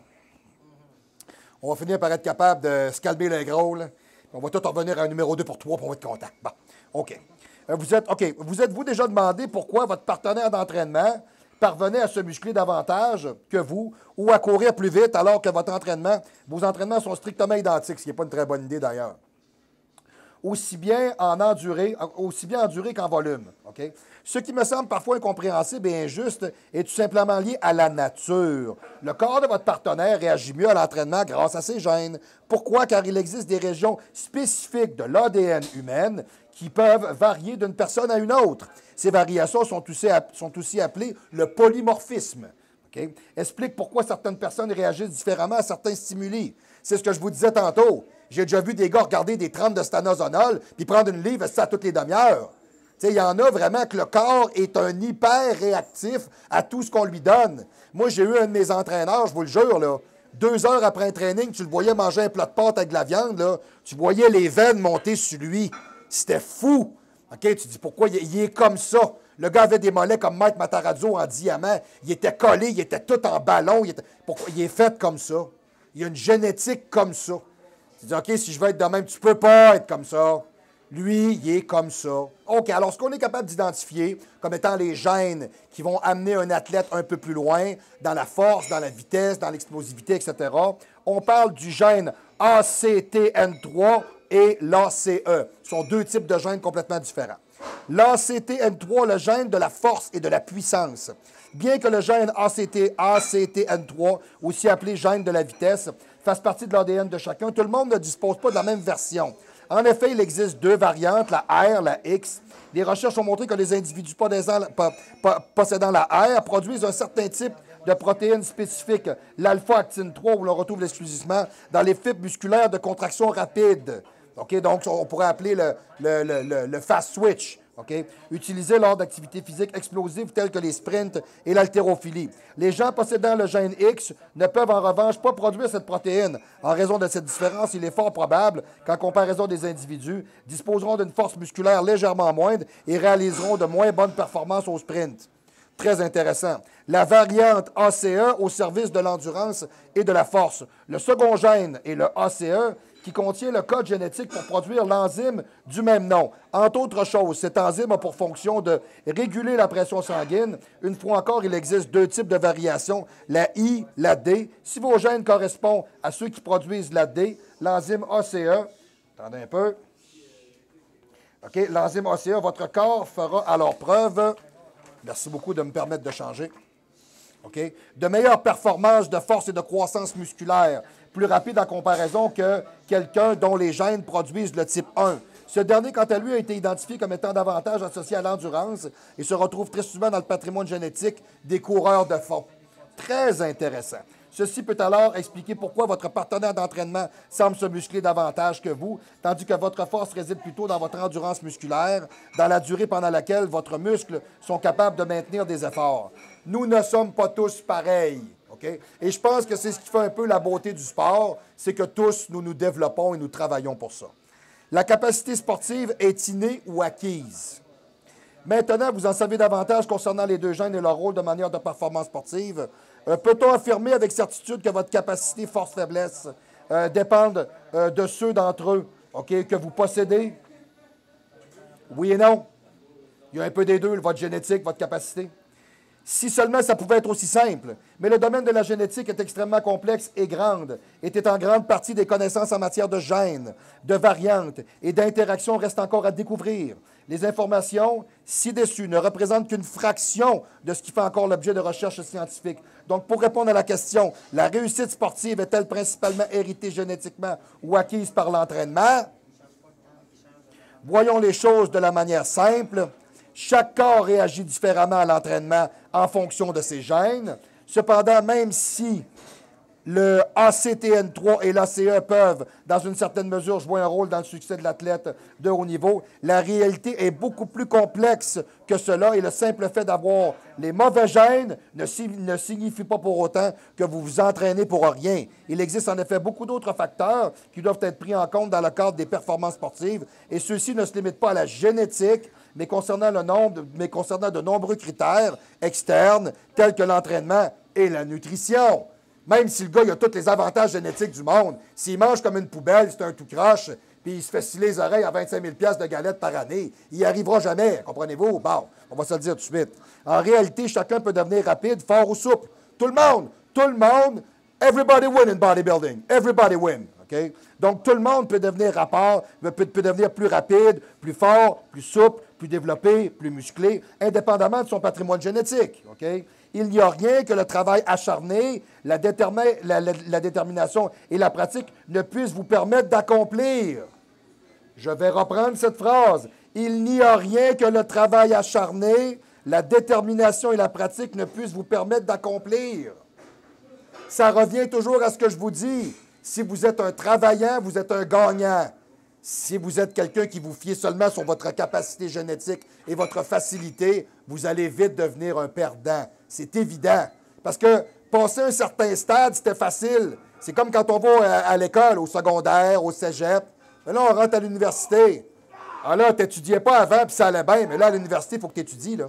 Speaker 2: On va finir par être capable de se calmer les gros. Là. On va tout revenir à un numéro 2 pour 3 pour on va être content. Bon, OK. Vous êtes-vous déjà demandé pourquoi votre partenaire d'entraînement parvenait à se muscler davantage que vous ou à courir plus vite alors que vos entraînements sont strictement identiques, ce qui n'est pas une très bonne idée d'ailleurs. Aussi bien enduré qu'en volume. Okay? Ce qui me semble parfois incompréhensible et injuste est tout simplement lié à la nature. Le corps de votre partenaire réagit mieux à l'entraînement grâce à ses gènes. Pourquoi? Car il existe des régions spécifiques de l'ADN humaine qui peuvent varier d'une personne à une autre. Ces variations sont aussi appelées le polymorphisme. Okay? Explique pourquoi certaines personnes réagissent différemment à certains stimuli. C'est ce que je vous disais tantôt. J'ai déjà vu des gars regarder des 30 de stanozolol puis prendre une livre ça à toutes les demi-heures. Il y en a vraiment que le corps est un hyper réactif à tout ce qu'on lui donne. Moi, j'ai eu un de mes entraîneurs, je vous le jure, là, 2 heures après un training, tu le voyais manger un plat de pâtes avec de la viande, là, tu voyais les veines monter sur lui. C'était fou. Okay? Tu dis pourquoi il est comme ça. Le gars avait des mollets comme Mike Matarazzo en diamant. Il était collé, il était tout en ballon. Pourquoi il est fait comme ça? Il a une génétique comme ça. Tu dis, OK, si je veux être de même, tu ne peux pas être comme ça. Lui, il est comme ça. OK, alors ce qu'on est capable d'identifier comme étant les gènes qui vont amener un athlète un peu plus loin dans la force, dans la vitesse, dans l'explosivité, etc., on parle du gène ACTN3 et l'ACE. Ce sont 2 types de gènes complètement différents. L'ACTN3, le gène de la force et de la puissance. Bien que le gène ACTN3, aussi appelé gène de la vitesse, fasse partie de l'ADN de chacun, tout le monde ne dispose pas de la même version. En effet, il existe 2 variantes, la R, la X. Les recherches ont montré que les individus possédant la R produisent un certain type de protéines spécifiques, l'alpha-actine 3, où l'on retrouve exclusivement dans les fibres musculaires de contraction rapide. Okay? Donc, on pourrait appeler le fast switch. Okay? Utilisé lors d'activités physiques explosives telles que les sprints et l'haltérophilie. Les gens possédant le gène X ne peuvent en revanche pas produire cette protéine. En raison de cette différence, il est fort probable qu'en comparaison des individus, disposeront d'une force musculaire légèrement moindre et réaliseront de moins bonnes performances au sprint. Très intéressant. La variante ACE au service de l'endurance et de la force. Le second gène est le ACE qui contient le code génétique pour produire l'enzyme du même nom. Entre autres choses, cette enzyme a pour fonction de réguler la pression sanguine. Une fois encore, il existe 2 types de variations, la I, la D. Si vos gènes correspondent à ceux qui produisent la D, l'enzyme ACE, attendez un peu, OK, l'enzyme ACE, votre corps fera alors preuve, merci beaucoup de me permettre de changer, OK, de meilleures performances de force et de croissance musculaire, plus rapide en comparaison que quelqu'un dont les gènes produisent le type 1. Ce dernier, quant à lui, a été identifié comme étant davantage associé à l'endurance et se retrouve très souvent dans le patrimoine génétique des coureurs de fond. Très intéressant. Ceci peut alors expliquer pourquoi votre partenaire d'entraînement semble se muscler davantage que vous, tandis que votre force réside plutôt dans votre endurance musculaire, dans la durée pendant laquelle votre muscles sont capables de maintenir des efforts. Nous ne sommes pas tous pareils. Okay? Et je pense que c'est ce qui fait un peu la beauté du sport, c'est que tous, nous nous développons et nous travaillons pour ça. La capacité sportive est innée ou acquise. Maintenant, vous en savez davantage concernant les 2 gènes et leur rôle de manière de performance sportive. Peut-on affirmer avec certitude que votre capacité force-faiblesse dépendent de ceux d'entre eux que vous possédez? Oui et non. Il y a un peu des deux, votre génétique, votre capacité. Si seulement ça pouvait être aussi simple. Mais le domaine de la génétique est extrêmement complexe et grande, était en grande partie des connaissances en matière de gènes, de variantes et d'interactions restent encore à découvrir. Les informations ci-dessus ne représentent qu'une fraction de ce qui fait encore l'objet de recherches scientifiques. Donc, pour répondre à la question, la réussite sportive est-elle principalement héritée génétiquement ou acquise par l'entraînement? Voyons les choses de la manière simple. Chaque corps réagit différemment à l'entraînement en fonction de ses gènes. Cependant, même si le ACTN3 et l'ACE peuvent, dans une certaine mesure, jouer un rôle dans le succès de l'athlète de haut niveau. La réalité est beaucoup plus complexe que cela et le simple fait d'avoir les mauvais gènes ne signifie pas pour autant que vous vous entraînez pour rien. Il existe en effet beaucoup d'autres facteurs qui doivent être pris en compte dans le cadre des performances sportives et ceux-ci ne se limitent pas à la génétique, mais concernant de nombreux critères externes tels que l'entraînement et la nutrition. Même si le gars il a tous les avantages génétiques du monde, s'il mange comme une poubelle, c'est un tout croche, puis il se fait scier les oreilles à 25 000 $ de galettes par année, il n'y arrivera jamais, comprenez-vous? Bon, on va se le dire tout de suite. En réalité, chacun peut devenir rapide, fort ou souple. Tout le monde, everybody win in bodybuilding. Everybody win. Okay? Donc, tout le monde peut devenir peut devenir plus rapide, plus fort, plus souple, plus développé, plus musclé, indépendamment de son patrimoine génétique. Okay? Il n'y a rien que le travail acharné, la détermination et la pratique ne puissent vous permettre d'accomplir. Je vais reprendre cette phrase. Il n'y a rien que le travail acharné, la détermination et la pratique ne puissent vous permettre d'accomplir. Ça revient toujours à ce que je vous dis. Si vous êtes un travaillant, vous êtes un gagnant. Si vous êtes quelqu'un qui vous fiez seulement sur votre capacité génétique et votre facilité, vous allez vite devenir un perdant. C'est évident. Parce que passer un certain stade, c'était facile. C'est comme quand on va à l'école, au secondaire, au cégep. Mais là, on rentre à l'université. Alors là, tu n'étudiais pas avant, puis ça allait bien. Mais là, à l'université, il faut que tu étudies, là.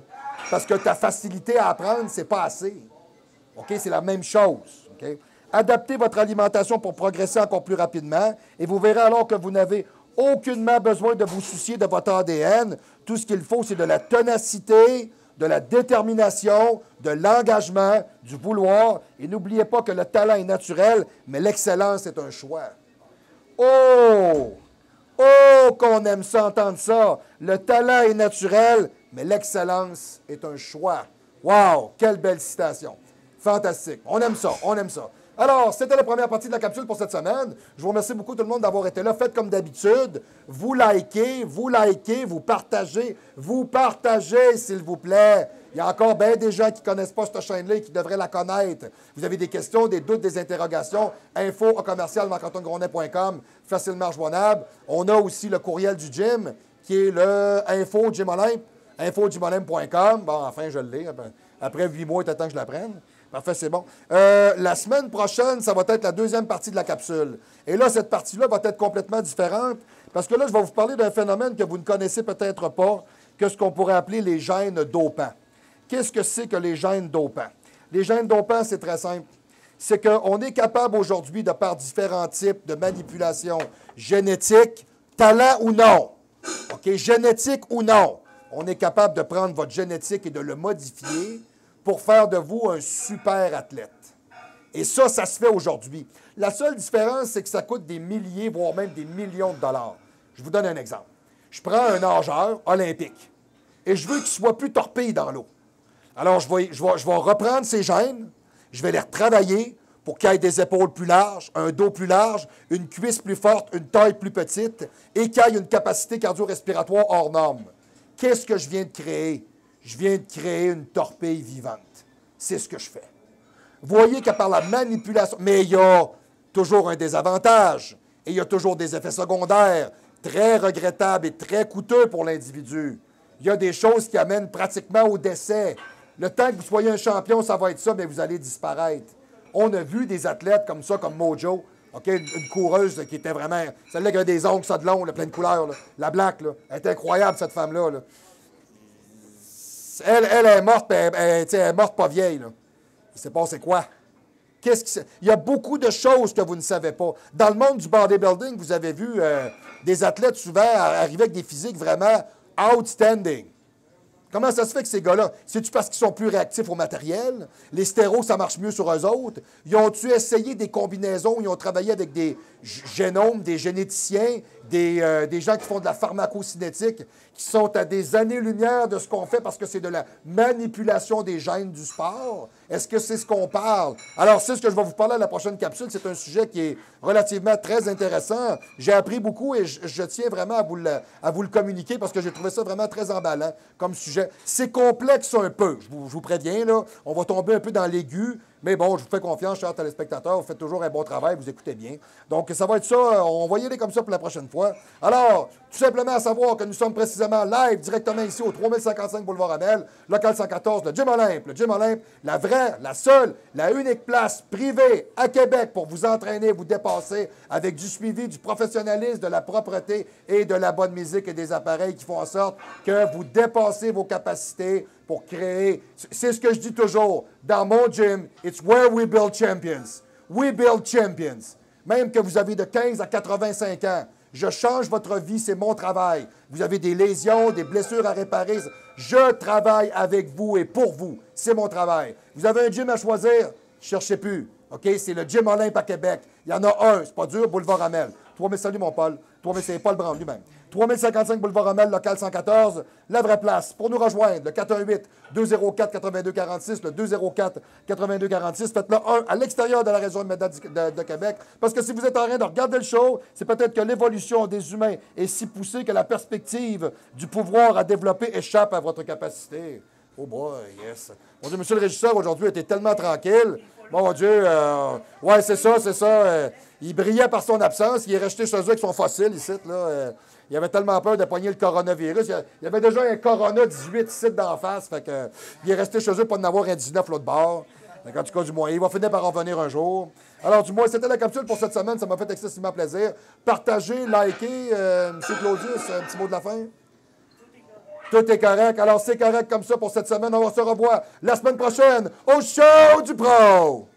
Speaker 2: Parce que ta facilité à apprendre, c'est pas assez. OK? C'est la même chose. OK? Adaptez votre alimentation pour progresser encore plus rapidement et vous verrez alors que vous n'avez aucunement besoin de vous soucier de votre ADN. Tout ce qu'il faut, c'est de la ténacité, de la détermination, de l'engagement, du vouloir. Et n'oubliez pas que le talent est naturel, mais l'excellence est un choix. Oh! Oh, qu'on aime ça, entendre ça! Le talent est naturel, mais l'excellence est un choix. Wow! Quelle belle citation! Fantastique. On aime ça, on aime ça. Alors, c'était la première partie de la capsule pour cette semaine. Je vous remercie beaucoup tout le monde d'avoir été là. Faites comme d'habitude. Vous likez, vous partagez, s'il vous plaît. Il y a encore bien des gens qui ne connaissent pas cette chaîne-là et qui devraient la connaître. Vous avez des questions, des doutes, des interrogations, info@commercialmarc-antoine-gronet.com, facilement rejoignable. On a aussi le courriel du gym, qui est le info-gym-olympe, info-gym-olympe.com. Bon, enfin, je l'ai. Après 8 mois, il est temps que je la prenne. Parfait, c'est bon. La semaine prochaine, ça va être la deuxième partie de la capsule. Et là, cette partie-là va être complètement différente parce que là, je vais vous parler d'un phénomène que vous ne connaissez peut-être pas, que ce qu'on pourrait appeler les gènes dopants. Qu'est-ce que c'est que les gènes dopants? Les gènes dopants, c'est très simple. C'est qu'on est capable aujourd'hui, de par différents types de manipulations génétiques, talent ou non, OK, génétique ou non, on est capable de prendre votre génétique et de le modifier pour faire de vous un super athlète. Et ça se fait aujourd'hui. La seule différence, c'est que ça coûte des milliers, voire même des millions de dollars. Je vous donne un exemple. Je prends un nageur olympique et je veux qu'il soit plus torpille dans l'eau. Alors, je vais reprendre ses gènes, je vais les retravailler pour qu'il ait des épaules plus larges, un dos plus large, une cuisse plus forte, une taille plus petite et qu'il ait une capacité cardio-respiratoire hors norme. Qu'est-ce que je viens de créer? Je viens de créer une torpille vivante. C'est ce que je fais. Vous voyez que par la manipulation, mais il y a toujours un désavantage et il y a toujours des effets secondaires très regrettables et très coûteux pour l'individu. Il y a des choses qui amènent pratiquement au décès. Le temps que vous soyez un champion, ça va être ça, mais vous allez disparaître. On a vu des athlètes comme ça, comme Mojo, okay, une coureuse qui était vraiment... Celle-là qui a des ongles, ça de long, là, plein de couleurs. Là. La Black, là, elle est incroyable, cette femme-là. Là. Elle est morte, elle est morte pas vieille. Là. Il s'est passé quoi? Il y a beaucoup de choses que vous ne savez pas. Dans le monde du bodybuilding, vous avez vu des athlètes souvent arriver avec des physiques vraiment outstanding. Comment ça se fait que ces gars-là, c'est-tu parce qu'ils sont plus réactifs au matériel? Les stéros, ça marche mieux sur eux autres? Ils ont-tu essayé des combinaisons? Ils ont travaillé avec des génomes, des généticiens, des gens qui font de la pharmacocinétique, qui sont à des années-lumière de ce qu'on fait parce que c'est de la manipulation des gènes du sport? Est-ce que c'est ce qu'on parle? Alors, c'est ce que je vais vous parler à la prochaine capsule. C'est un sujet qui est relativement très intéressant. J'ai appris beaucoup et je tiens vraiment à vous le communiquer parce que j'ai trouvé ça vraiment très emballant comme sujet. C'est complexe un peu, je vous préviens, là. On va tomber un peu dans l'aigu, Mais bon, je vous fais confiance, chers téléspectateurs. Vous faites toujours un bon travail, vous écoutez bien. Donc, ça va être ça. On va y aller comme ça pour la prochaine fois. Alors, tout simplement à savoir que nous sommes précisément live, directement ici au 3055 Boulevard Amel, local 114, le Gym Olympe. Le Gym Olympe, la vraie, la seule, la unique place privée à Québec pour vous entraîner, vous dépasser avec du suivi, du professionnalisme, de la propreté et de la bonne musique et des appareils qui font en sorte que vous dépassez vos capacités pour créer. C'est ce que je dis toujours. Dans mon gym, it's where we build champions. We build champions. Même que vous avez de 15 à 85 ans, je change votre vie, c'est mon travail. Vous avez des lésions, des blessures à réparer. Je travaille avec vous et pour vous. C'est mon travail. Vous avez un gym à choisir? Cherchez plus. OK? C'est le Gym Olympe à Québec. Il y en a un. C'est pas dur, Boulevard Amel. 3000, salut mon Paul. 3000, c'est Paul Brown lui-même. 3055 Boulevard Amel, local 114, la vraie place. Pour nous rejoindre, le 418-204-8246, le 204-8246. Faites-le un à l'extérieur de la région de Québec. Parce que si vous êtes en train de regarder le show, c'est peut-être que l'évolution des humains est si poussée que la perspective du pouvoir à développer échappe à votre capacité. Oh boy, yes. Mon Dieu, monsieur le régisseur, aujourd'hui, était tellement tranquille. Mon Dieu, ouais, c'est ça. Il brillait par son absence. Il est resté chez eux avec son fossile ici, là. Il avait tellement peur de pogner le coronavirus. Il y avait déjà un Corona 18 ici d'en face. Fait que, il est resté chez eux pour en avoir un 19 l'autre bord. En tout cas, du moins, il va finir par en venir un jour. Alors, du moins, c'était la capsule pour cette semaine. Ça m'a fait excessivement plaisir. Partagez, likez. M. Claudius, un petit mot de la fin? Tout est correct. Alors, c'est correct comme ça pour cette semaine. On se revoit la semaine prochaine au Show du Pro!